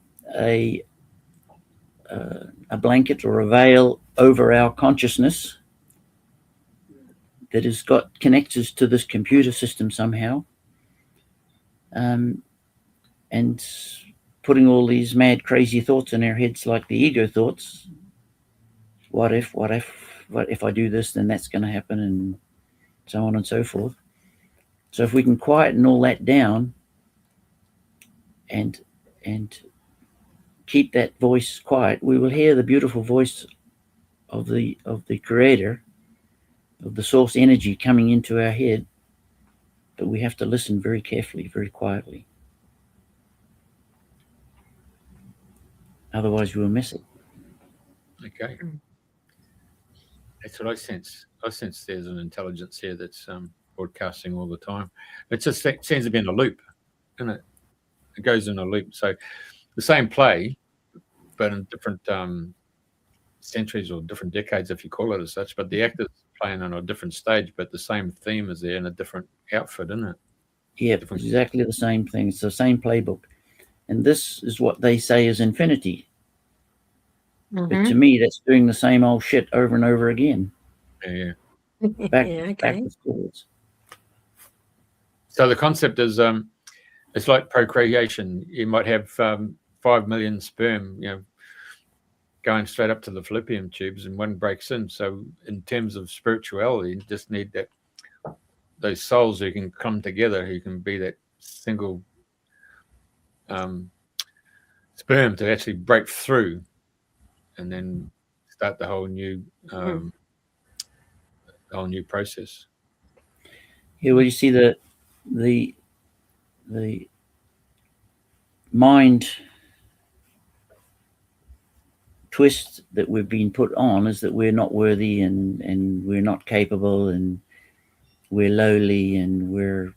C: blanket or a veil over our consciousness that has got connectors to this computer system somehow, and putting all these mad, crazy thoughts in our heads, like the ego thoughts? What if I do this, then that's going to happen, and so on and so forth. So if we can quieten all that down and keep that voice quiet, we will hear the beautiful voice of the creator, of the source energy coming into our head. But we have to listen very carefully, very quietly. Otherwise we'll miss it.
A: Okay. That's what I sense. I sense there's an intelligence here that's broadcasting all the time. It just seems to be in a loop, isn't it? It goes in a loop. So the same play, but in different centuries or different decades, if you call it as such. But the actors playing on a different stage, but the same theme is there in a different outfit, isn't it?
C: Yeah, exactly the same thing. It's the same playbook. And this is what they say is infinity.
B: Mm-hmm.
C: But to me, that's doing the same old shit over and over again.
A: Yeah.
C: Backwards, forwards.
A: So the concept is, it's like procreation. You might have 5 million sperm, going straight up to the fallopian tubes, and one breaks in. So in terms of spirituality, you just need those souls who can come together, who can be that single sperm to actually break through, and then start the whole new process.
C: Yeah, well, you see the mind twist that we've been put on is that we're not worthy, and we're not capable, and we're lowly, and we're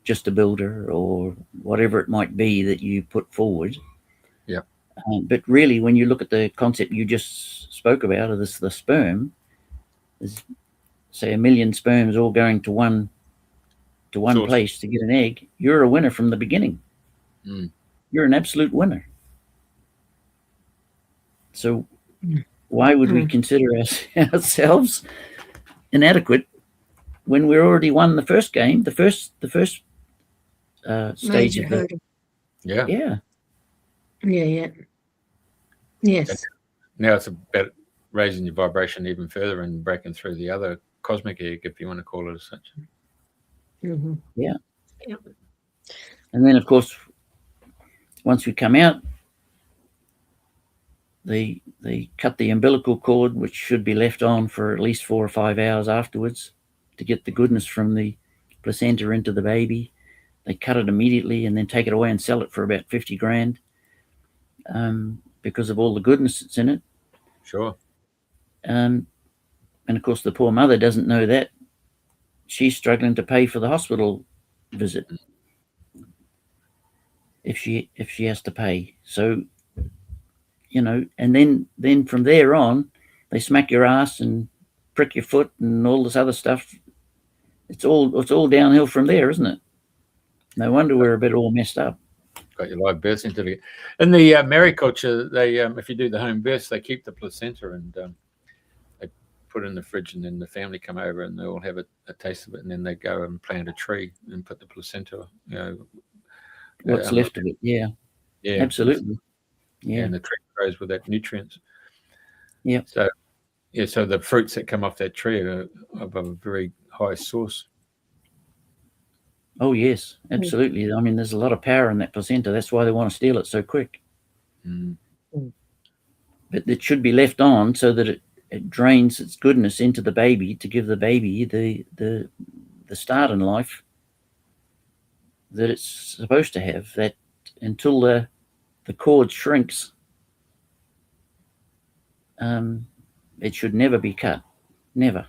C: just a builder, or whatever it might be that you put forward.
A: Yeah.
C: But really, when you look at the concept you just spoke about, of the sperm, there's, say, 1 million sperms all going to one place to get an egg. You're a winner from the beginning. You're an absolute winner. So why would we consider ourselves inadequate when we're already won the first game, the first stage of the
B: Yes.
A: Now it's about raising your vibration even further and breaking through the other cosmic egg, if you want to call it as such.
B: Mm-hmm.
C: Yeah. And then, of course, once we come out, they cut the umbilical cord, which should be left on for at least 4 or 5 hours afterwards to get the goodness from the placenta into the baby. They cut it immediately and then take it away and sell it for about 50 grand because of all the goodness that's in it.
A: Sure.
C: And of course, the poor mother doesn't know that. She's struggling to pay for the hospital visit if she has to pay. So, and then from there on, they smack your ass and prick your foot and all this other stuff. It's all downhill from there, isn't it? No wonder we're a bit all messed up.
A: Got your live birth certificate. In the Maori culture, they if you do the home births, they keep the placenta and they put it in the fridge, and then the family come over and they all have a taste of it, and then they go and plant a tree and put the placenta.
C: What's left of it? Yeah, absolutely. Yeah,
A: and the tree grows with that nutrients.
C: Yeah.
A: So the fruits that come off that tree are of a very high source.
C: Oh yes, absolutely. I mean, there's a lot of power in that placenta. That's why they want to steal it so quick.
A: Mm.
C: But it should be left on so that it drains its goodness into the baby to give the baby the start in life that it's supposed to have. That until the cord shrinks, it should never be cut. Never.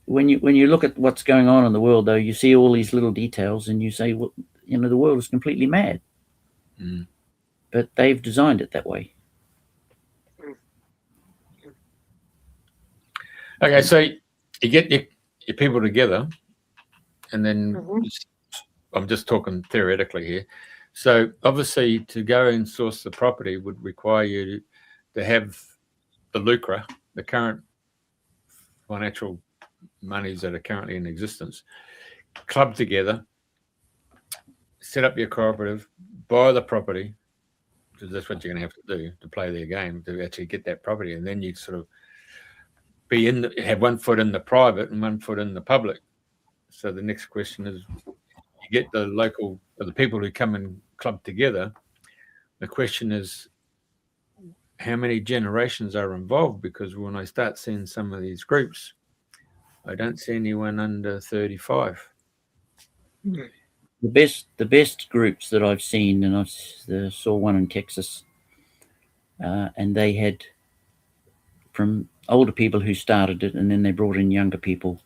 C: When you look at what's going on in the world, though, you see all these little details, and you say, well, the world is completely mad.
A: Mm.
C: But they've designed it that way.
A: Okay, so you get your people together, and then I'm just talking theoretically here. So obviously, to go and source the property would require you to have the lucre, the current financial monies that are currently in existence, club together, set up your cooperative, buy the property, because that's what you're going to have to do to play their game, to actually get that property, and then you sort of have 1 foot in the private and 1 foot in the public. So the next question is, you get the people who come and club together. The question is, how many generations are involved? Because when I start seeing some of these groups, I don't see anyone under 35.
C: The best groups that I've seen, and I saw one in Texas, and they had from older people who started it, and then they brought in younger people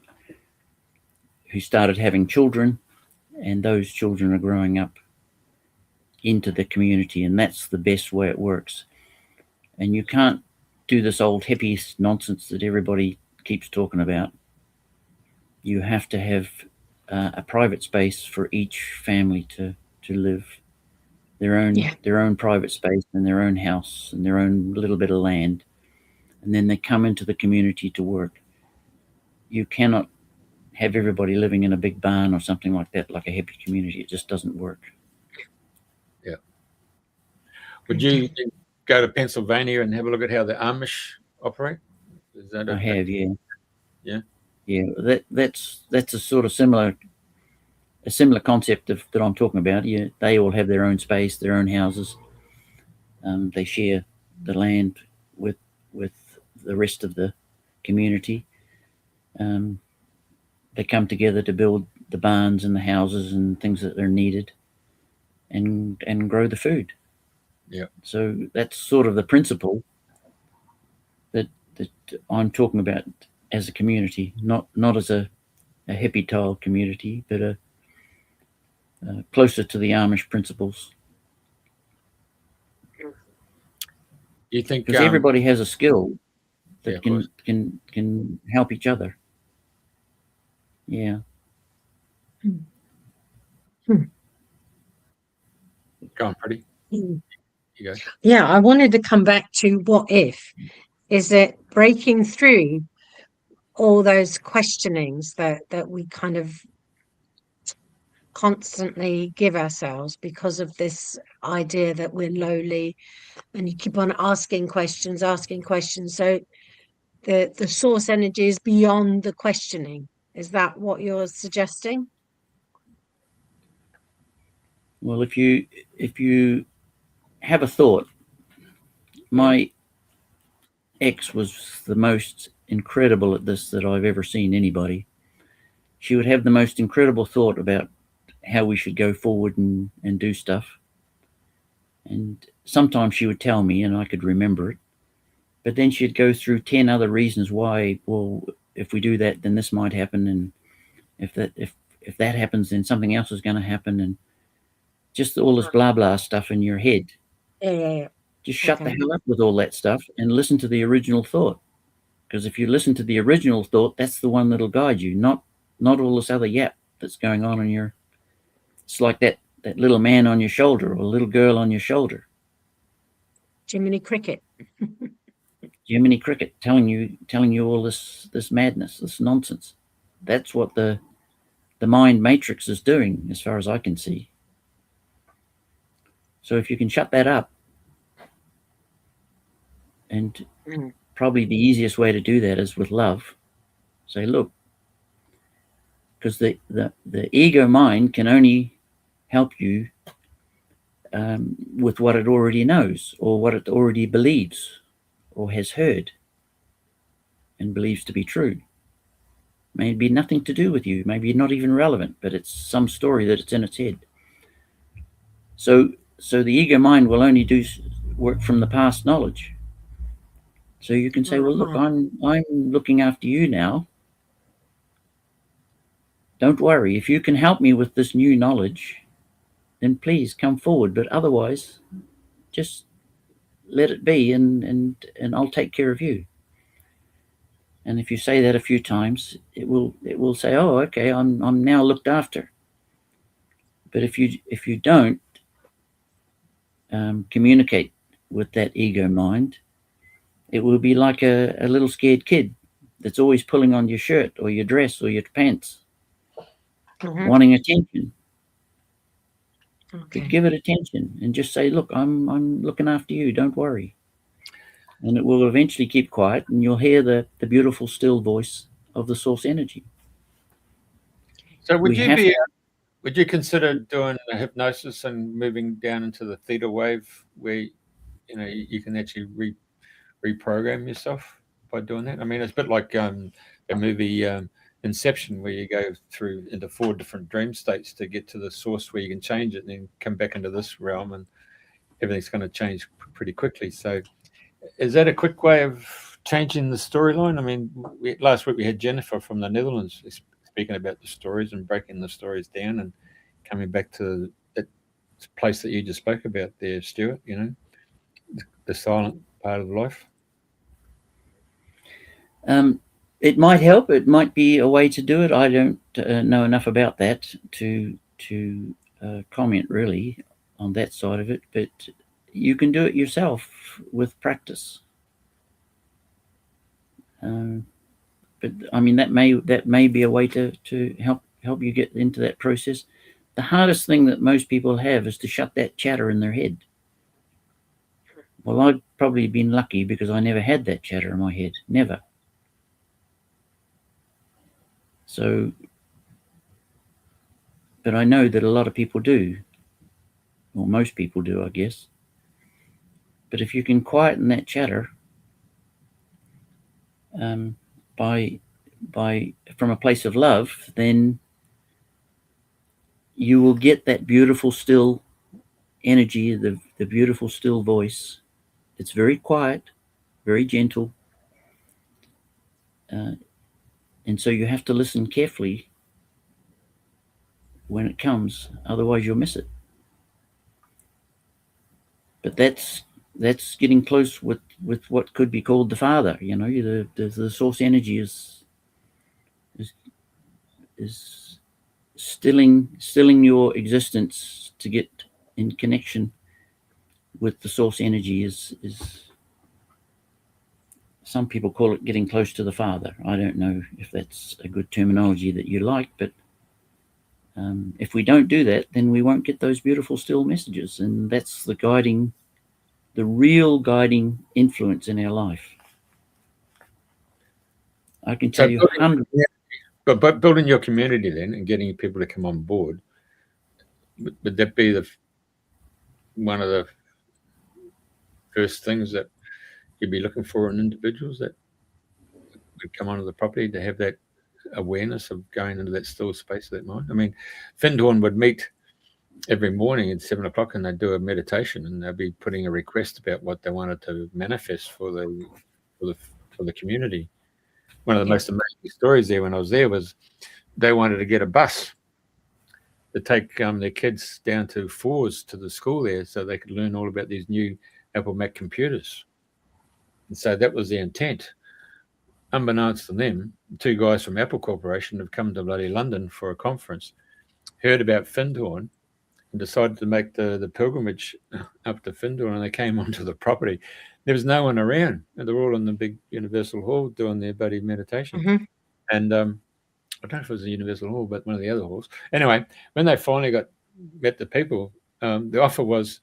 C: who started having children, and those children are growing up into the community, and that's the best way it works. And you can't do this old hippie nonsense that everybody keeps talking about. You have to have a private space for each family to live, their own private space and their own house and their own little bit of land, and then they come into the community to work. You cannot have everybody living in a big barn or something like that, like a hippie community. It just doesn't work.
A: Yeah. Would you go to Pennsylvania and have a look at how the Amish operate?
C: I have, yeah.
A: Yeah.
C: Yeah, that's a sort of similar concept that I'm talking about. Yeah, they all have their own space, their own houses. They share the land with the rest of the community. They come together to build the barns and the houses and things that are needed, and grow the food.
A: Yeah.
C: So that's sort of the principle that I'm talking about as a community, not as a hippie tile community, but closer to the Amish principles.
A: You think
C: because everybody has a skill that can help each other. Yeah.
A: Go on, Priti. You go.
B: Yeah, I wanted to come back to what if. Is it breaking through all those questionings that we kind of constantly give ourselves because of this idea that we're lowly, and you keep on asking questions. So the source energy is beyond the questioning. Is that what you're suggesting?
C: Well, if you have a thought, my ex was the most incredible at this that I've ever seen anybody. She would have the most incredible thought about how we should go forward and do stuff. And sometimes she would tell me and I could remember it. But then she'd go through 10 other reasons why, well, if we do that, then this might happen. And if that happens, then something else is going to happen. And just all this blah, blah stuff in your head.
B: Yeah.
C: Just shut the hell up with all that stuff and listen to the original thought. Because if you listen to the original thought, that's the one that'll guide you, not all this other yap that's going on in your... It's like that little man on your shoulder or little girl on your shoulder.
B: Jiminy Cricket.
C: Jiminy Cricket telling you all this madness, this nonsense. That's what the mind matrix is doing, as far as I can see. So if you can shut that up, and probably the easiest way to do that is with love. Say, look, because the ego mind can only help you with what it already knows, or what it already believes or has heard and believes to be true. Maybe nothing to do with you, maybe not even relevant, but it's some story that it's in its head. So the ego mind will only do work from the past knowledge. So you can say, well, look, I'm looking after you now. Don't worry. If you can help me with this new knowledge, then please come forward. But otherwise, just let it be, and I'll take care of you. And if you say that a few times, it will say, oh, okay, I'm now looked after. But if you don't communicate with that ego mind, it will be like a little scared kid that's always pulling on your shirt or your dress or your pants, wanting attention. But give it attention and just say, look, I'm looking after you, don't worry. And it will eventually keep quiet, and you'll hear the beautiful still voice of the source energy.
A: So would you consider doing a hypnosis and moving down into the theta wave, where you can actually reprogram yourself by doing that? I mean, it's a bit like the movie Inception, where you go through into 4 different dream states to get to the source where you can change it and then come back into this realm, and everything's going to change pretty quickly. So is that a quick way of changing the storyline? I mean, last week we had Jennifer from the Netherlands speaking about the stories and breaking the stories down and coming back to that place that you just spoke about there, Stewart, the silent part of life.
C: It might help. It might be a way to do it. I don't know enough about that to comment really on that side of it, but you can do it yourself with practice. But I mean, that may be a way to help you get into that process. The hardest thing that most people have is to shut that chatter in their head. Well, I've probably been lucky because I never had that chatter in my head, never. So, but I know that a lot of people do, or most people do, I guess. But if you can quieten that chatter from a place of love, then you will get that beautiful still energy, the beautiful still voice. It's very quiet, very gentle, and so you have to listen carefully when it comes, otherwise you'll miss it. But that's getting close with what could be called the Father. The source energy is stilling your existence to get in connection with the source energy. Is some people call it getting close to the Father. I don't know if that's a good terminology that you like, but if we don't do that, then we won't get those beautiful still messages, and that's the real guiding influence in our life. I can tell you
A: but building your community then and getting people to come on board, would that be one of the first things that you'd be looking for in individuals that would come onto the property, to have that awareness of going into that still space of that mind? I mean, Findhorn would meet every morning at 7 o'clock and they'd do a meditation, and they'd be putting a request about what they wanted to manifest for the community. One of the most amazing stories there when I was there was they wanted to get a bus to take their kids down to Fours to the school there so they could learn all about these new Apple Mac computers. And so that was the intent. Unbeknownst to them, 2 guys from Apple Corporation have come to bloody London for a conference, heard about Findhorn, and decided to make the pilgrimage up to Findhorn, and they came onto the property. There was no one around, and they're all in the big Universal Hall doing their bloody meditation.
B: Mm-hmm.
A: And I don't know if it was the Universal Hall, but one of the other halls. Anyway, when they finally met the people, the offer was,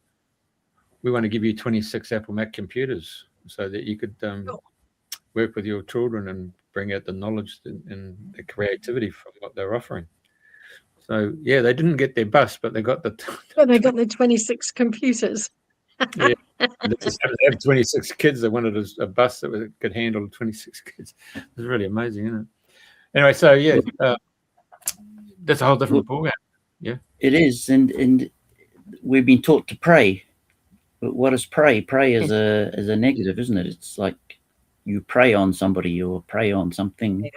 A: we want to give you 26 Apple Mac computers so that you could work with your children and bring out the knowledge and the creativity from what they're offering. So yeah, they didn't get their bus, but they got the.
B: But they got the 26 computers.
A: Yeah, they just happened to have 26 kids. They wanted a bus that could handle 26 kids. It was really amazing, isn't it? Anyway, so yeah, that's a whole different ballgame. Yeah,
C: it is, and we've been taught to pray. But what is pray? Pray is a negative, isn't it? It's like you prey on somebody or prey on something.
B: Yeah.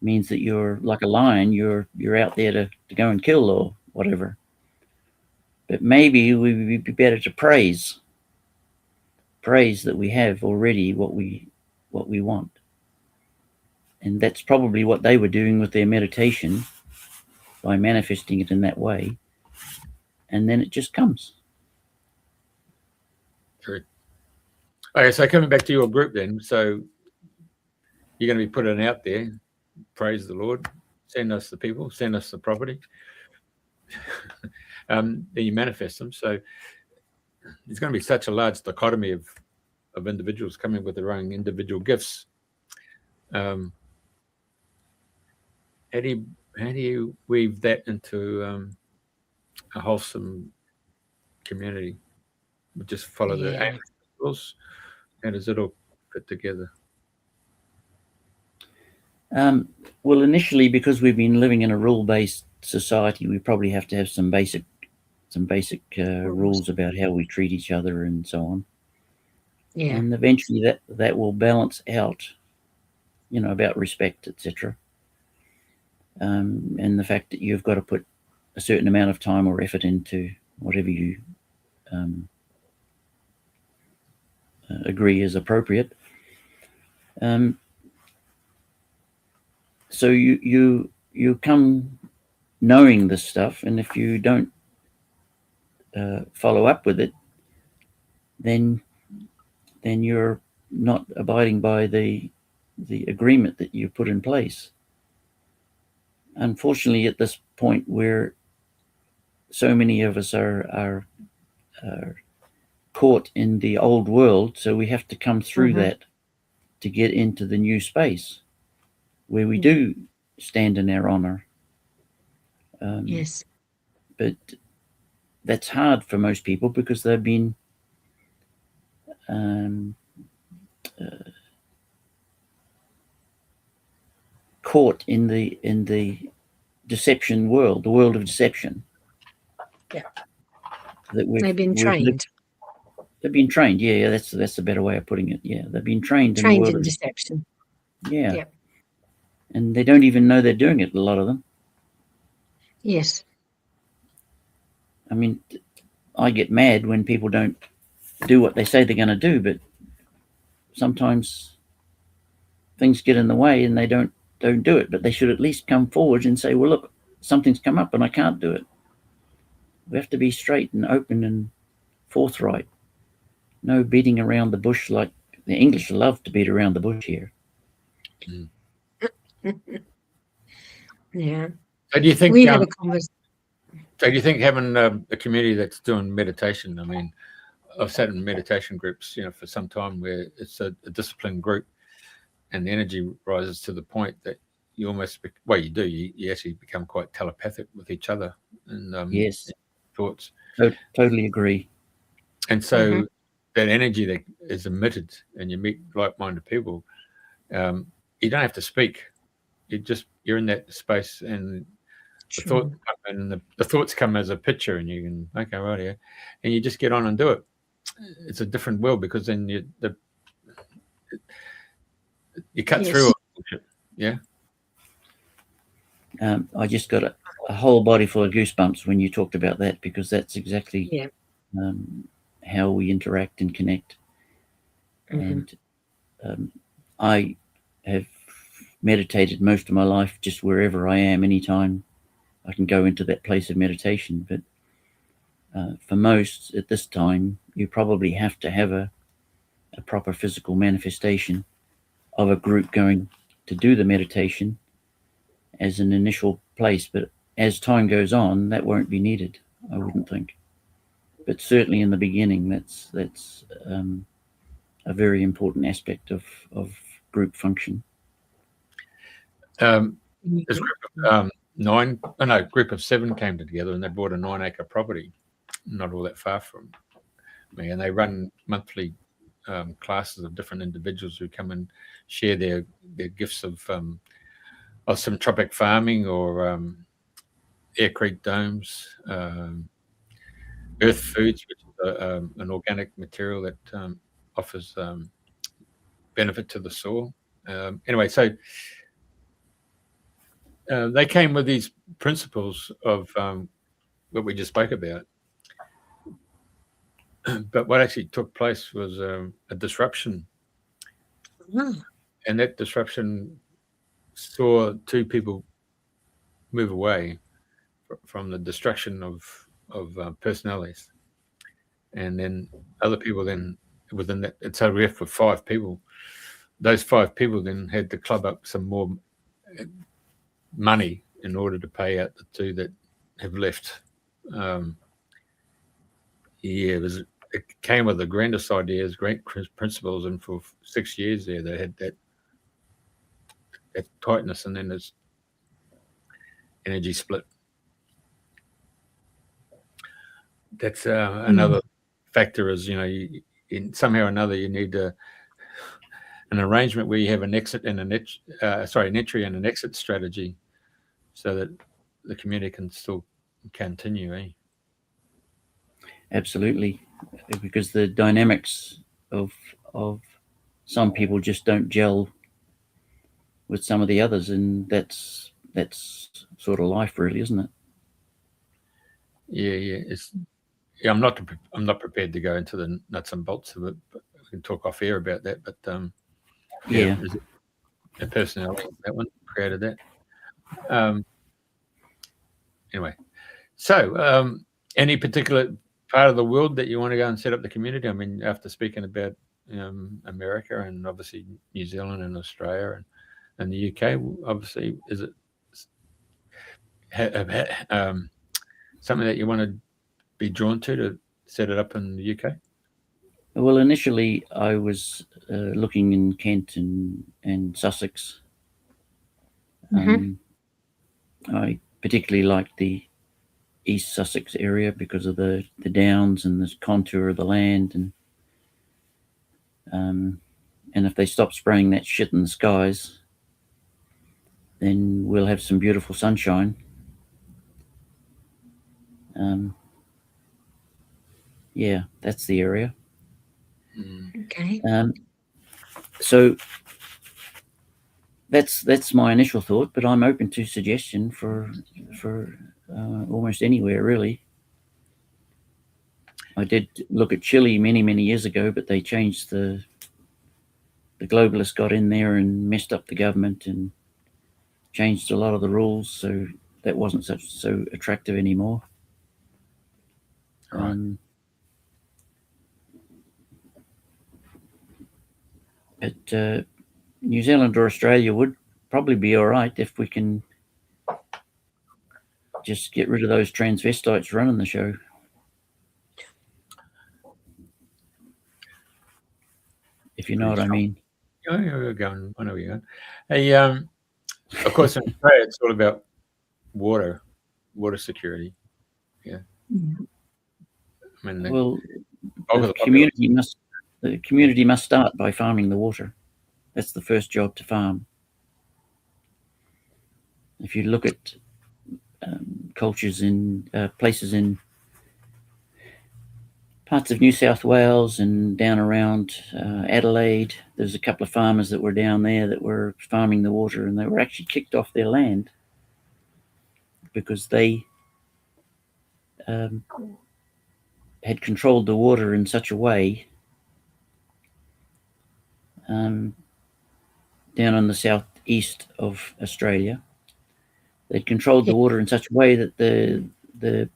C: Means that you're like a lion. You're out there to go and kill or whatever. But maybe we would be better to praise that we have already what we want. And that's probably what they were doing with their meditation, by manifesting it in that way. And then it just comes.
A: true. Okay, so coming back to your group then, so you're going to be putting out there, praise the Lord, send us the people, send us the property. Then you manifest them. So there's going to be such a large dichotomy of individuals coming with their own individual gifts. How do you weave that into a wholesome community? We just follow the rules. How does it all fit together?
C: Well, initially, because we've been living in a rule-based society, we probably have to have some basic rules about how we treat each other and so on.
B: Yeah.
C: And eventually that will balance out, about respect, etc. And the fact that you've got to put a certain amount of time or effort into whatever you agree is appropriate. So you come knowing this stuff, and if you don't follow up with it, then you're not abiding by the agreement that you put in place. Unfortunately, at this point, where so many of us are caught in the old world, so we have to come through that to get into the new space where we do stand in our honor.
B: Yes.
C: But that's hard for most people because they've been caught in the deception world, the world of deception.
B: Yeah.
C: That
B: they've been trained.
C: They've been trained. Yeah, that's a better way of putting it. Yeah, they've been trained in the world
B: in
C: of
B: deception.
C: Yeah.
B: Yeah.
C: And they don't even know they're doing it, a lot of them.
B: Yes.
C: I mean, I get mad when people don't do what they say they're going to do, but sometimes things get in the way and they don't do it. But they should at least come forward and say, well, look, something's come up and I can't do it. We have to be straight and open and forthright. No beating around the bush like the English love to beat around the bush here.
B: Yeah.
A: So do you think
B: we had a conversation?
A: So do you think having a community that's doing meditation? I mean, I've sat in meditation groups, for some time where it's a disciplined group, and the energy rises to the point that you almost, you actually become quite telepathic with each other and
C: yes,
A: thoughts.
C: Totally agree.
A: And so that energy that is emitted, and you meet like-minded people, you don't have to speak. You're in that space, and the thoughts come as a picture, and you can right here, and you just get on and do it. It's a different world because then you cut through it. Yeah.
C: I just got a whole body full of goosebumps when you talked about that, because that's exactly how we interact and connect. And I have meditated most of my life just wherever I am, anytime I can go into that place of meditation. But for most at this time, you probably have to have a proper physical manifestation of a group going to do the meditation as an initial place. But as time goes on, that won't be needed, I wouldn't think. But certainly in the beginning, that's a very important aspect of group function.
A: This group of group of 7 came together, and they bought a 9-acre property, not all that far from me, and they run monthly classes of different individuals who come and share their gifts of some tropic farming or air creek domes, earth foods, which is an organic material that offers benefit to the soil. Anyway, so they came with these principles of what we just spoke about. But what actually took place was a disruption. And that disruption saw 2 people move away from the destruction of personalities. And then other people then within that, and so we have for 5 people. Those 5 people then had to club up some more money in order to pay out the 2 that have left. It came with the grandest ideas, great principles, and for 6 years there, they had that tightness, and then this energy split. That's another factor is, somehow or another you need an arrangement where you have an exit and an entry and an exit strategy, so that the community can still continue.
C: Absolutely, because the dynamics of some people just don't gel with some of the others, and that's sort of life, really, isn't it?
A: Yeah. I'm not prepared to go into the nuts and bolts of it, but we can talk off air about that. But there's a personality that one created that. Anyway, so any particular part of the world that you want to go and set up the community? I mean, after speaking about America and obviously New Zealand and Australia and the UK, obviously, is it something that you want to be drawn to set it up in the UK?
C: Well, initially I was looking in Kent and Sussex. I particularly liked the East Sussex area because of the downs and the contour of the land, and if they stop spraying that shit in the skies, then we'll have some beautiful sunshine. Yeah, that's the area.
B: Okay.
C: So that's my initial thought, but I'm open to suggestion for almost anywhere, really. I did look at Chile many years ago, but they changed the globalists got in there and messed up the government and changed a lot of the rules, so that wasn't so attractive anymore.
A: Right.
C: But New Zealand or Australia would probably be all right if we can just get rid of those transvestites running the show. If you know what I mean.
A: I know where you're going. Hey, of course, in Australia, it's all about water security. Yeah. I mean, the
C: community must start by farming the water. That's the first job, to farm. If you look at cultures in places in parts of New South Wales and down around Adelaide, there's a couple of farmers that were down there that were farming the water, and they were actually kicked off their land because they had controlled the water in such a way down on the southeast of Australia. They'd controlled the water in such a way that the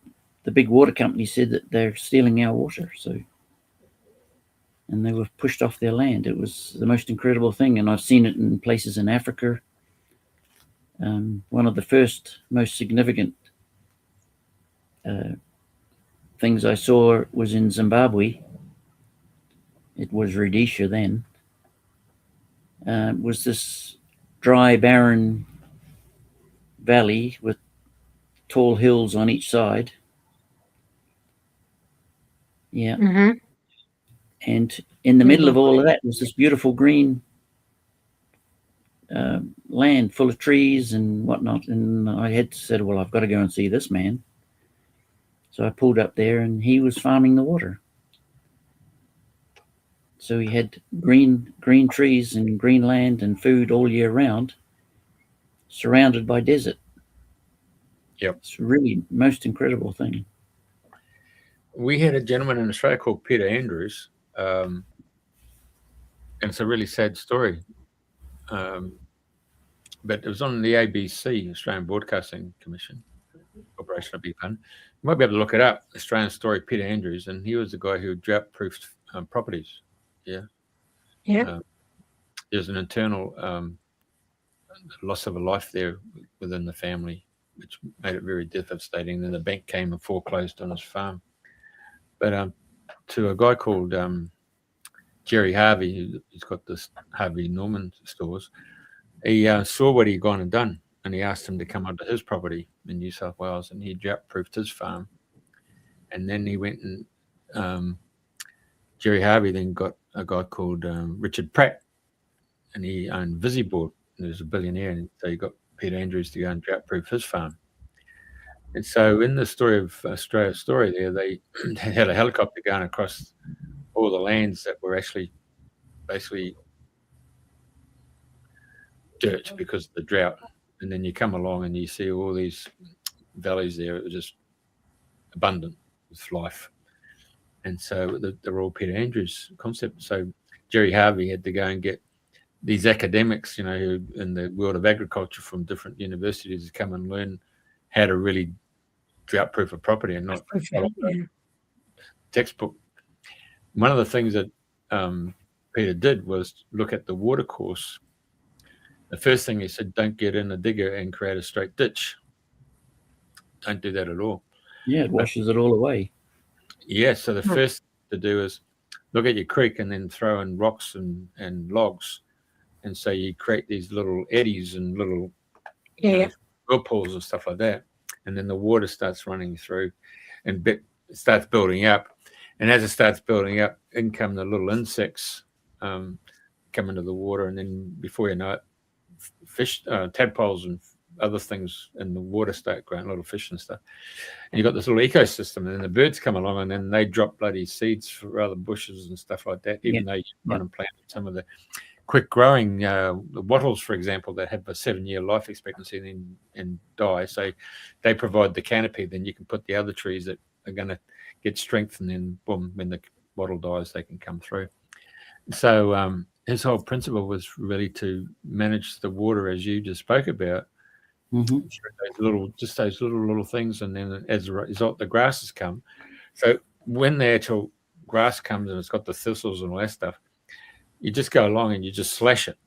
C: big water company said that they're stealing our water. And they were pushed off their land. It was the most incredible thing, and I've seen it in places in Africa. One of the first most significant things I saw was in Zimbabwe. It was Rhodesia then. Was this dry, barren valley with tall hills on each side. Yeah.
B: Mm-hmm.
C: And in the middle of all of that was this beautiful green land full of trees and whatnot. And I had said, well, I've got to go and see this man. So I pulled up there, and he was farming the water. So he had green trees and green land and food all year round, surrounded by desert.
A: Yep.
C: It's really most incredible thing.
A: We had a gentleman in Australia called Peter Andrews, and it's a really sad story. But it was on the ABC, Australian Broadcasting Commission, Corporation of Big Pun. You might be able to look it up, Australian story, Peter Andrews, and he was the guy who drought-proofed properties. Yeah.
B: Yeah.
A: There's an internal loss of a life there within the family, which made it very devastating. Then the bank came and foreclosed on his farm. But to a guy called Jerry Harvey, who's got this Harvey Norman stores, he saw what he'd gone and done, and he asked him to come onto his property in New South Wales, and he drought-proofed his farm. And then he went and Jerry Harvey then got a guy called Richard Pratt, and he owned Visiboard, and he was a billionaire, and so he got Peter Andrews to go and drought-proof his farm. And so in the story of Australia's story there, they had a helicopter going across all the lands that were actually basically dirt because of the drought. And then you come along and you see all these valleys there. It was just abundant with life. And so they're all Peter Andrews concepts. So Jerry Harvey had to go and get these academics, who in the world of agriculture from different universities to come and learn how to really drought-proof a property and not follow the textbook. One of the things that Peter did was look at the water course. The first thing he said, don't get in a digger and create a straight ditch. Don't do that at all.
C: Yeah, it washes it all away.
A: Yeah, so the first thing to do is look at your creek and then throw in rocks and logs. And so you create these little eddies and little whirlpools and stuff like that. And then the water starts running through and it starts building up. And as it starts building up, in come the little insects come into the water. And then before you know it, fish, tadpoles and other things in the water start growing, little fish and stuff. And you've got this little ecosystem. And then the birds come along and then they drop bloody seeds for other bushes and stuff like that, even though you've gone and planted some of the quick growing the wattles, for example, that have a 7-year life expectancy and die. So they provide the canopy. Then you can put the other trees that are going to get strength, and then boom, when the wattle dies, they can come through. So his whole principle was really to manage the water, as you just spoke about, through those little things, and then as a result, the grasses come. So when the actual grass comes and it's got the thistles and all that stuff, you just go along and you just slash it,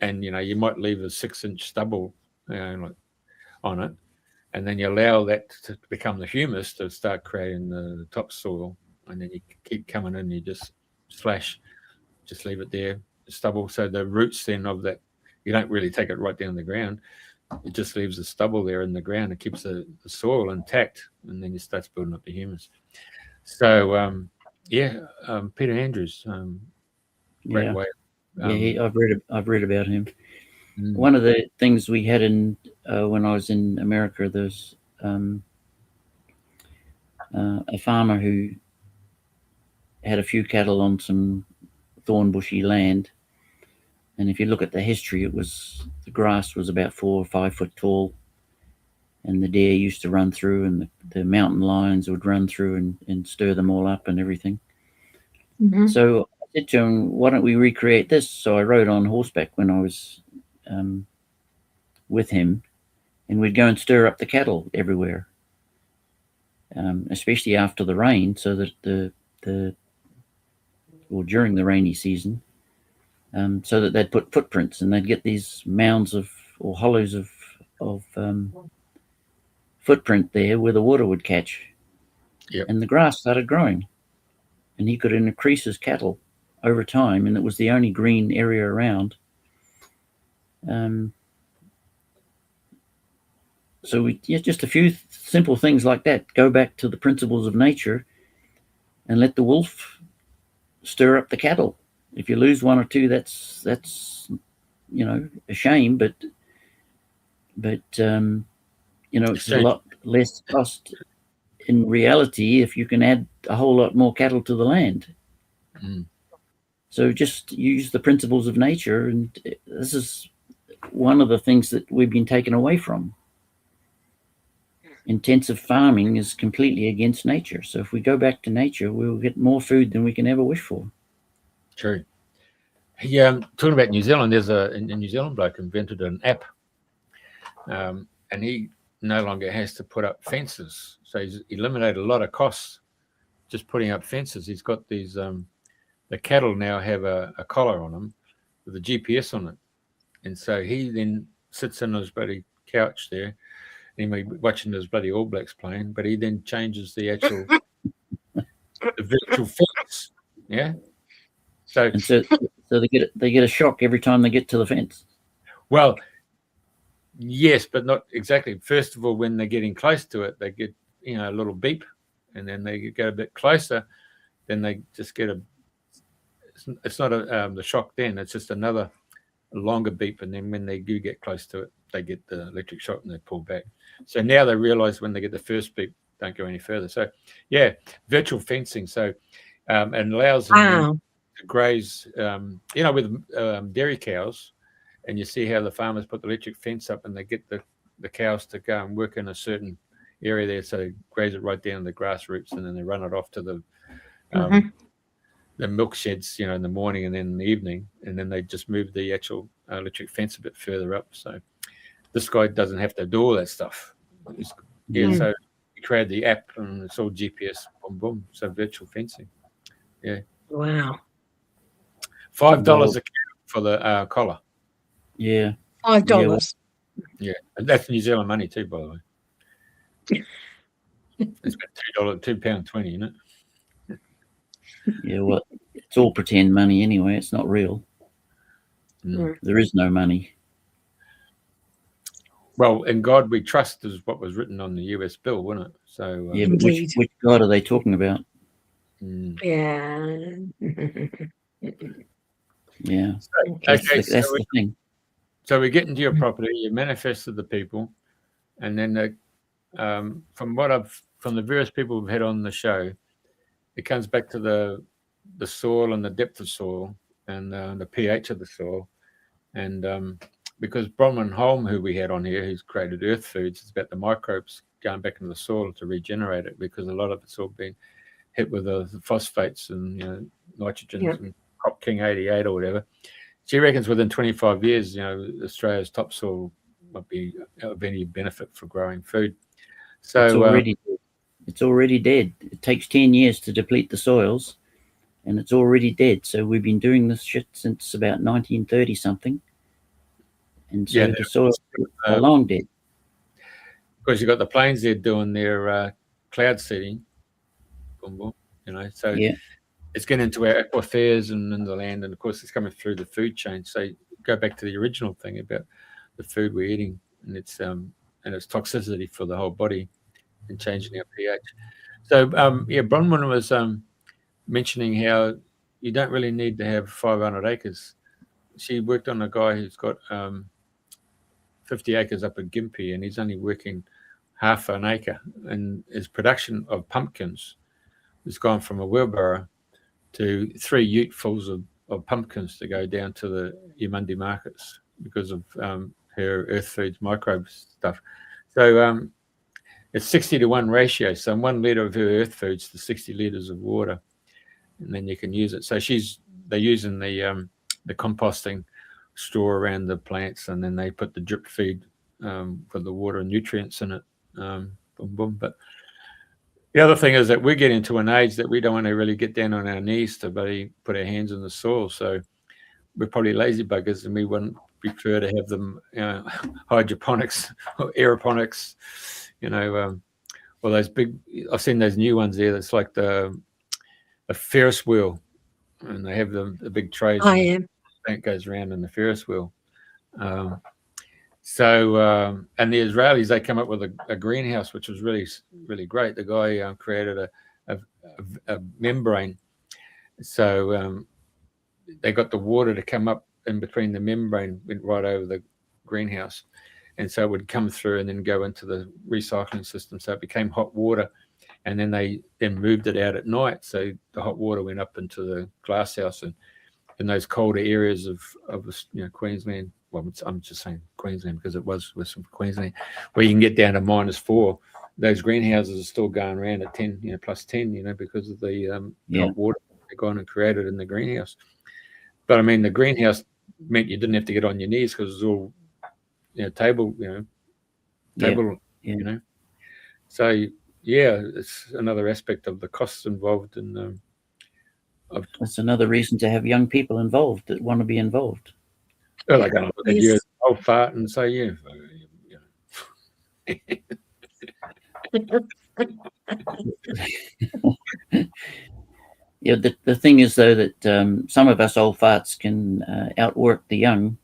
A: and you might leave a 6-inch stubble on it, and then you allow that to become the humus to start creating the topsoil, and then you keep coming in and you just slash, just leave it there, the stubble. So the roots then of that, you don't really take it right down the ground, it just leaves the stubble there in the ground. It keeps the soil intact, and then you start building up the humus. So Peter Andrews, great way.
C: I've read about him. One of the things we had in when I was in America, there's a farmer who had a few cattle on some thorn bushy land, and if you look at the history, the grass was about 4 or 5 foot tall, and the deer used to run through, and the mountain lions would run through and stir them all up and everything. So I said to him, why don't we recreate this? So I rode on horseback when I was with him, and we'd go and stir up the cattle everywhere, especially after the rain, so that during the rainy season, so that they'd put footprints, and they'd get these mounds or hollows of footprint there where the water would catch. And the grass started growing, and he could increase his cattle over time, and it was the only green area around. So just a few simple things like that. Go back to the principles of nature and let the wolf stir up the cattle. If you lose one or two, that's a shame, but it's a lot less cost in reality if you can add a whole lot more cattle to the land. So just use the principles of nature, and this is one of the things that we've been taken away from. Intensive farming is completely against nature. So if we go back to nature, we'll get more food than we can ever wish for.
A: True. Yeah, talking about New Zealand, there's a New Zealand bloke invented an app, and he no longer has to put up fences. So he's eliminated a lot of costs just putting up fences. He's got these, the cattle now have a collar on them with a GPS on it. And so he then sits in his bloody couch there, and he may be watching his bloody All Blacks playing, but he then changes the actual the virtual fence. Yeah. So
C: they get a shock every time they get to the fence.
A: Well, yes, but not exactly. First of all, when they're getting close to it, they get a little beep, and then they get a bit closer, then they just get it's not the shock. Then it's just another longer beep, and then when they do get close to it, they get the electric shock and they pull back. So now they realize when they get the first beep, don't go any further. So yeah, virtual fencing. So it allows them to graze, with dairy cows, and you see how the farmers put the electric fence up and they get the cows to go and work in a certain area there. So they graze it right down the grass roots, and then they run it off to the milk sheds, in the morning and then in the evening, and then they just move the actual electric fence a bit further up. So this guy doesn't have to do all that stuff. So he created the app, and it's all GPS, boom, boom. So virtual fencing. Yeah.
B: Wow.
A: $5 a cow for the collar.
C: Yeah.
B: $5.
A: Yeah, and that's New Zealand money too, by the way. It's about £2.20, isn't it?
C: Yeah, well, it's all pretend money anyway. It's not real. There is no money.
A: Well, in God we trust is what was written on the US bill, wasn't it? So
C: yeah, but which God are they talking about?
B: Yeah.
C: Yeah.
A: Okay,
C: that's the thing.
A: So we get into your property, you manifested the people, and then from the various people we've had on the show, it comes back to the soil and the depth of soil and the pH of the soil. And because Bronwyn Holm, who we had on here, who's created Earth Foods, it's about the microbes going back into the soil to regenerate it, because a lot of it's all been hit with the phosphates and nitrogens and Crop King 88 or whatever. She reckons within 25 years, Australia's topsoil might be of any benefit for growing food. So
C: it's already dead. It takes 10 years to deplete the soils, and it's already dead. So we've been doing this shit since about 1930 something, and so the soils are long dead.
A: Because you've got the planes there doing their cloud seeding, so it's getting into our aquifers and in the land, and of course it's coming through the food chain. So go back to the original thing about the food we're eating and its toxicity for the whole body and changing our pH. So Bronwyn was mentioning how you don't really need to have 500 acres. She worked on a guy who's got 50 acres up at Gympie, and he's only working half an acre, and his production of pumpkins has gone from a wheelbarrow to 3 utefuls of pumpkins to go down to the Yamundi markets because of her Earth Foods microbes stuff. So it's 60-to-1 ratio. So 1 litre of her Earth Foods to 60 litres of water, and then you can use it. So they're using the composting straw around the plants, and then they put the drip feed for the water and nutrients in it. Boom, boom. But the other thing is that we're getting to an age that we don't want to really get down on our knees to put our hands in the soil. So we're probably lazy buggers, and we wouldn't prefer to have them hydroponics or aeroponics, or those big. I've seen those new ones there. That's like a Ferris wheel, and they have the big trays. That goes around in the Ferris wheel. So and the Israelis, they come up with a greenhouse which was really great. The guy created a membrane, so they got the water to come up in between the membrane, went right over the greenhouse, and so it would come through and then go into the recycling system. So it became hot water, and then they moved it out at night. So the hot water went up into the glass house, and in those colder areas of Queensland. Well, I'm just saying Queensland because it was from Queensland, where you can get down to -4. Those greenhouses are still going around at 10, +10, because of the hot water they've gone and created in the greenhouse. But I mean, the greenhouse meant you didn't have to get on your knees because it was all, table. So yeah, it's another aspect of the costs involved in.
C: That's another reason to have young people involved that want to be involved.
A: Well, they're going to look at you, old fart, and say, yeah.
C: Yeah, the thing is, though, that some of us old farts can outwork the young.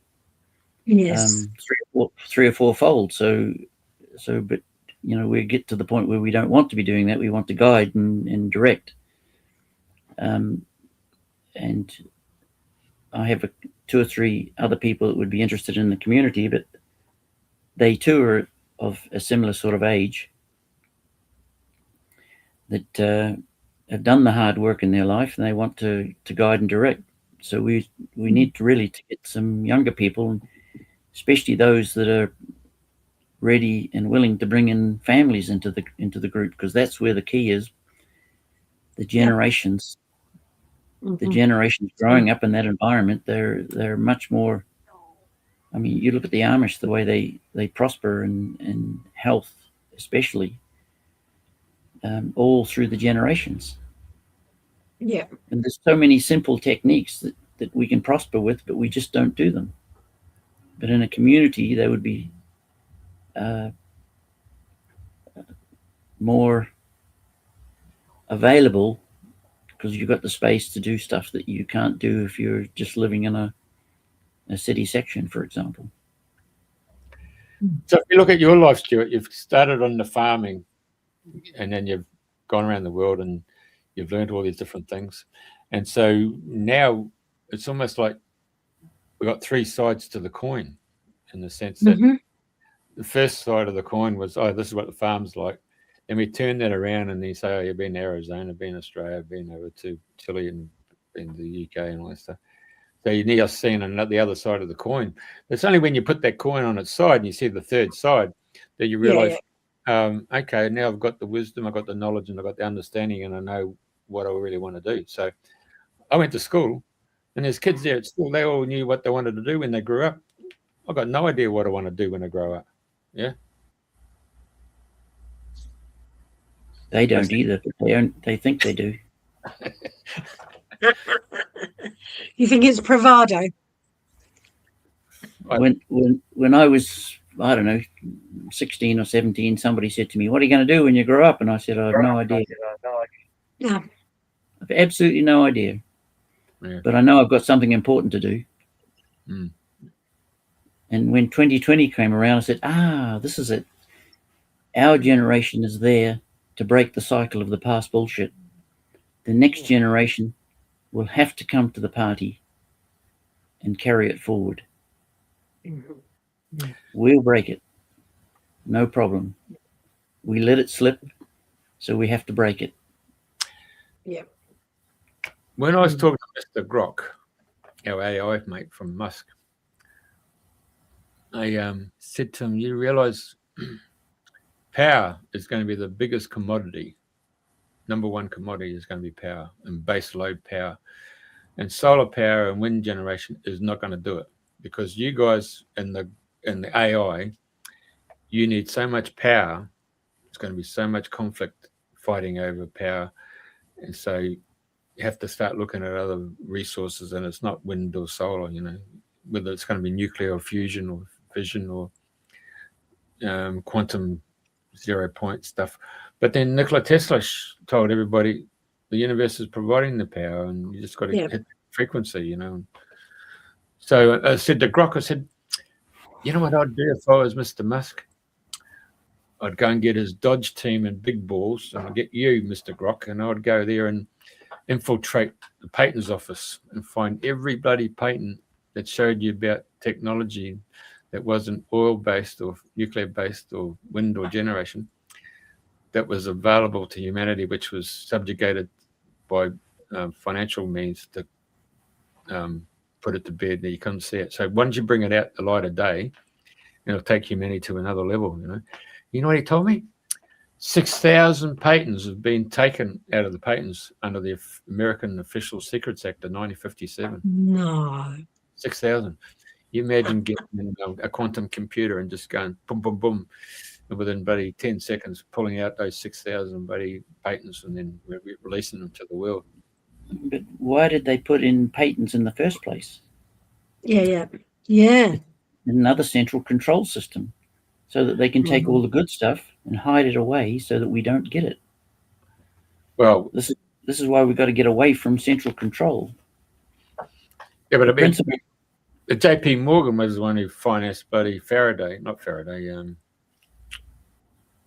B: Yes.
C: 3 or 4 fold. So, but we get to the point where we don't want to be doing that. We want to guide and direct. And I have 2 or 3 other people that would be interested in the community, but they too are of a similar sort of age that have done the hard work in their life, and they want to guide and direct. So we need to really get some younger people, especially those that are ready and willing to bring in families into the group, because that's where the key is. The generations. The generations growing up in that environment, they're much more. I mean, you look at the Amish, the way they prosper in health, especially, all through the generations.
B: Yeah.
C: And there's so many simple techniques that we can prosper with, but we just don't do them. But in a community, they would be more available, because you've got the space to do stuff that you can't do if you're just living in a city section, for example.
A: So if you look at your life, Stewart, you've started on the farming, and then you've gone around the world and you've learned all these different things. And so now it's almost like we've got 3 sides to the coin, in the sense that the first side of the coin was, this is what the farm's like. And we turn that around and you say, you've been to Arizona, been to Australia, been over to Chile and been to the UK and all that stuff. So you need us seeing the other side of the coin. It's only when you put that coin on its side and you see the third side that you realize, okay, now I've got the wisdom, I've got the knowledge, and I've got the understanding, and I know what I really want to do. So I went to school, and there's kids there at school, they all knew what they wanted to do when they grew up. I've got no idea what I want to do when I grow up. Yeah.
C: They don't either, but they think they do.
B: You think it's bravado?
C: When I was, I don't know, 16 or 17, somebody said to me, "What are you going to do when you grow up?" And I said, "I have no idea."
B: Yeah.
C: I've absolutely no idea.
A: Yeah.
C: But I know I've got something important to do. And when 2020 came around, I said, this is it. Our generation is there to break the cycle of the past bullshit. The next generation will have to come to the party and carry it forward. We'll break it. No problem. We let it slip, so we have to break it.
B: Yeah.
A: When I was talking to Mr. Grok, our AI mate from Musk, I said to him, you realize power is going to be the biggest commodity. Number 1 commodity is going to be power, and base load power. And solar power and wind generation is not going to do it, because you guys in the AI, you need so much power. It's going to be so much conflict fighting over power. And so you have to start looking at other resources, and it's not wind or solar, whether it's going to be nuclear or fusion or fission or quantum 0 point stuff. But then Nikola Tesla told everybody the universe is providing the power, and you just got to hit the frequency, So I said to Grok, I said, You know what I'd do if I was Mr. Musk? I'd go and get his Dodge team and big balls, and I'd get you, Mr. Grok, and I'd go there and infiltrate the patents office and find every bloody patent that showed you about technology that wasn't oil-based or nuclear-based or wind or generation, that was available to humanity, which was subjugated by financial means to put it to bed. You couldn't see it. So once you bring it out the light of day, it'll take humanity to another level. You know what he told me? 6,000 patents have been taken out of the patents under the American Official Secrets Act of 1957.
B: No.
A: 6,000. You imagine getting a quantum computer and just going boom, boom, boom, and within 10 seconds pulling out those 6,000 patents and then releasing them to the world.
C: But why did they put in patents in the first place?
B: Yeah.
C: Another central control system, so that they can take all the good stuff and hide it away so that we don't get it.
A: Well,
C: this is why we've got to get away from central control.
A: Yeah, but the JP Morgan was the one who financed Buddy Faraday, not Faraday.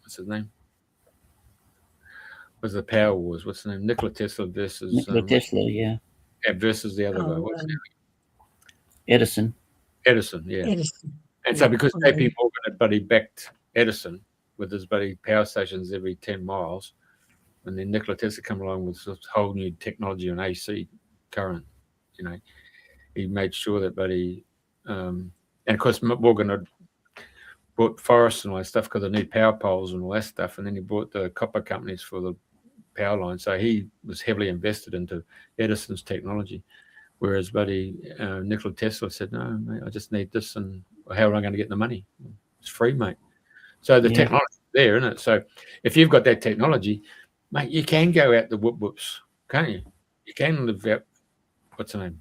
A: What's his name? Was the Power Wars? What's the name? Nikola Tesla versus
C: Nikola Tesla, yeah.
A: Versus the other guy. What's his name?
C: Edison,
A: yeah.
B: Edison.
A: And so because JP Morgan had buddy backed Edison with his buddy power stations every 10 miles, and then Nikola Tesla come along with this whole new technology on AC current, he made sure that buddy, and of course Morgan had bought forests and all that stuff because they need power poles and all that stuff, and then he bought the copper companies for the power line. So he was heavily invested into Edison's technology. Whereas buddy Nikola Tesla said, no, mate, I just need this, and how am I going to get the money? It's free, mate. So the technology's there, isn't it? So if you've got that technology, mate, you can go out the whoops, can't you? You can live out, what's the name?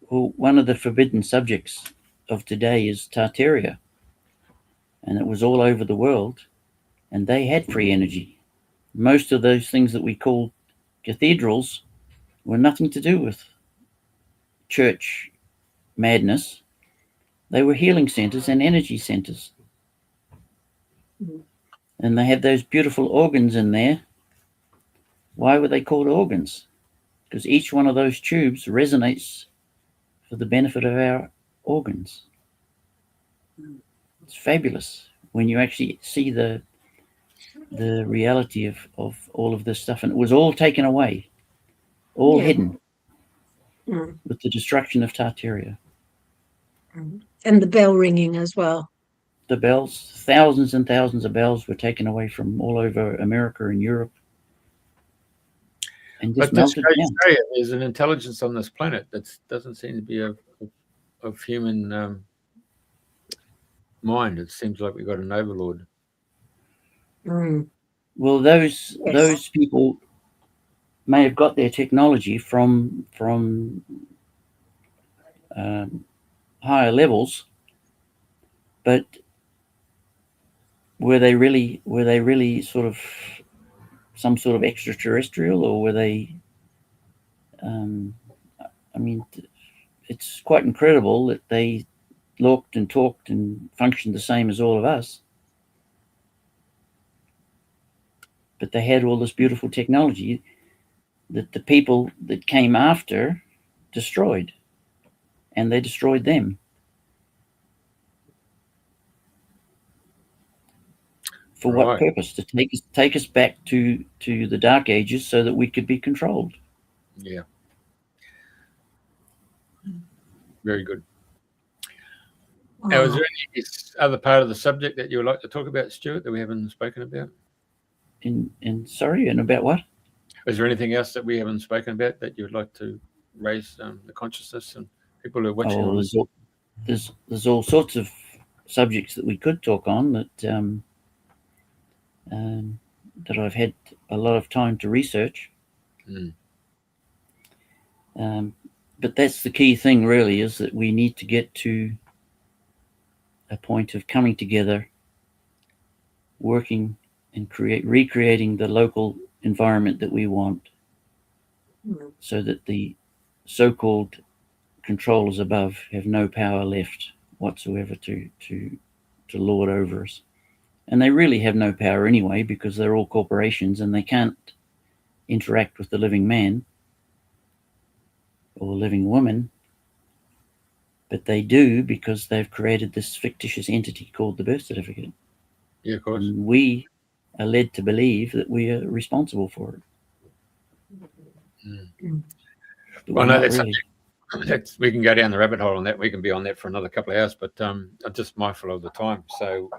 C: Well, one of the forbidden subjects of today is Tartaria. And it was all over the world, and they had free energy. Most of those things that we call cathedrals were nothing to do with church madness. They were healing centers and energy centers. And they had those beautiful organs in there. Why were they called organs? Because each one of those tubes resonates for the benefit of our organs. It's fabulous when you actually see the reality of all of this stuff. And it was all taken away, all hidden with the destruction of Tartaria.
B: And the bell ringing as well.
C: The bells, thousands and thousands of bells were taken away from all over America and Europe. And just melted down.
A: There's an intelligence on this planet that doesn't seem to be of human mind. It seems like we've got an overlord.
C: Well, those people may have got their technology from higher levels, but were they really sort of some sort of extraterrestrial, or were they? I mean, it's quite incredible that they looked and talked and functioned the same as all of us, but they had all this beautiful technology that the people that came after destroyed, and they destroyed them. For what purpose? To take us back to the Dark Ages so that we could be controlled.
A: Yeah. Very good. Now, is there any other part of the subject that you would like to talk about, Stewart, that we haven't spoken about?
C: And about what?
A: Is there anything else that we haven't spoken about that you would like to raise the consciousness and people who are watching?
C: There's all sorts of subjects that we could talk on that I've had a lot of time to research. But that's the key thing, really, is that we need to get to a point of coming together, working and recreating the local environment that we want, so that the so-called controllers above have no power left whatsoever to lord over us. And they really have no power anyway, because they're all corporations and they can't interact with the living man or living woman. But they do, because they've created this fictitious entity called the birth certificate.
A: Yeah, of course.
C: And we are led to believe that we are responsible for it. But
A: Well,
C: we're
A: no,
C: not really.
A: we can go down the rabbit hole on that. We can be on that for another couple of hours, but I'm just mindful of the time. So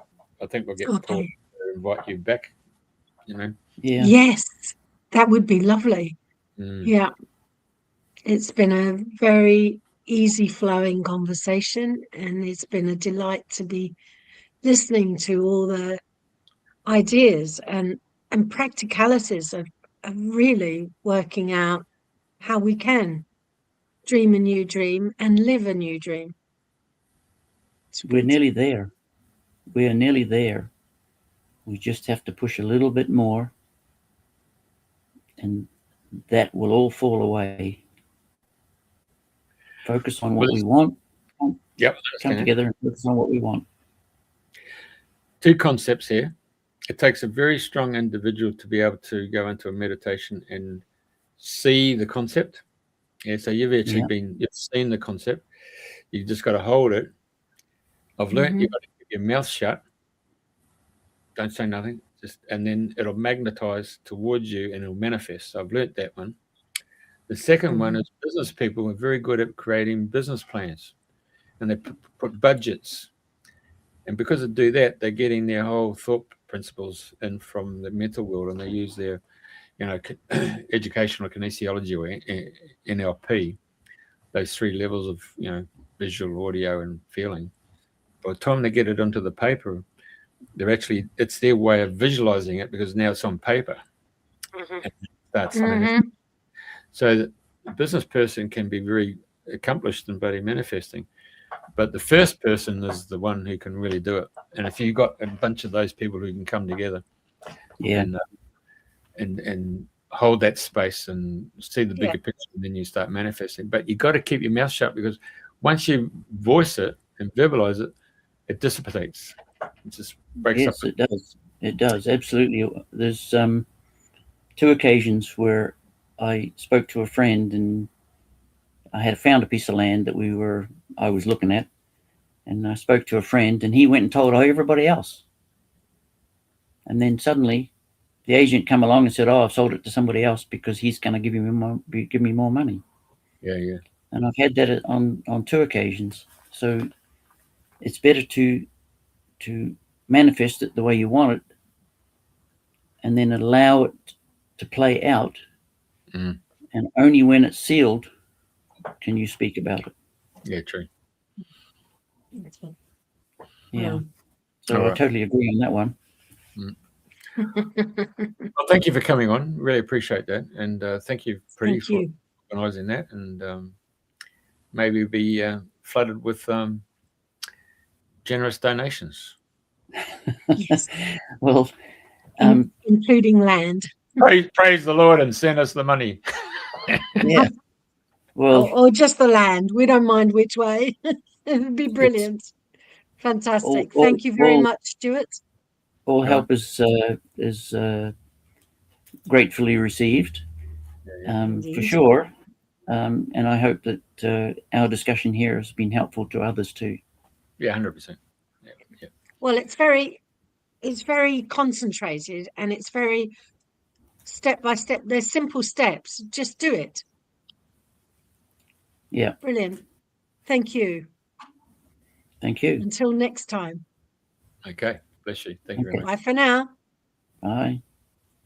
A: I think we'll get Paul to invite you back, you know.
C: Yeah.
B: Yes, that would be lovely. Yeah. It's been a very easy flowing conversation, and it's been a delight to be listening to all the ideas and practicalities of really working out how we can dream a new dream and live a new dream.
C: We're nearly there. We are nearly there. We just have to push a little bit more, and that will all fall away. Focus on what we want.
A: Yep.
C: Come together and focus on what we want.
A: Two concepts here. It takes a very strong individual to be able to go into a meditation and see the concept. Yeah, so you've actually you've seen the concept. You just got to hold it. I've learned you've got to keep your mouth shut. Don't say nothing. And then it'll magnetize towards you and it'll manifest. So I've learnt that one. The second one is business people are very good at creating business plans, and they put budgets. And because they do that, they're getting their whole thought principles in from the mental world, and they use their, educational kinesiology or NLP, those three levels of, visual, audio, and feeling. By the time they get it onto the paper, it's their way of visualizing it, because now it's on paper. And it starts So the business person can be very accomplished in bloody manifesting, but the first person is the one who can really do it. And if you've got a bunch of those people who can come together and hold that space and see the bigger picture, and then you start manifesting. But you got to keep your mouth shut, because once you voice it and verbalize it, it dissipates. It just breaks up.
C: Yes, it does. It does, absolutely. There's 2 occasions where I spoke to a friend, and I had found a piece of land that I was looking at, and I spoke to a friend, and he went and told everybody else. And then suddenly the agent come along and said, "Oh, I've sold it to somebody else because he's going to give me more money."
A: Yeah.
C: And I've had that on 2 occasions. So it's better to manifest it the way you want it, and then allow it to play out. And only when it's sealed can you speak about it.
A: Yeah, true.
C: Yeah. So I totally agree on that one.
A: Well, thank you for coming on. Really appreciate that. And thank you, Priti, for organising that. And maybe be flooded with generous donations.
B: Yes.
C: Well,
B: including land.
A: Praise the Lord and send us the money.
C: Yeah. Well,
B: or just the land. We don't mind which way. It would be brilliant. Fantastic. Thank you very much, Stewart.
C: All help is gratefully received, for sure. And I hope that our discussion here has been helpful to others too.
A: Yeah, 100%. Yeah.
B: Well, it's very concentrated, and it's very step by step. There's simple steps. Just do it.
C: Yeah.
B: Brilliant. Thank you.
C: Thank you.
B: Until next time.
A: Okay. Bless you. Thank you very much.
B: Bye for now.
C: Bye.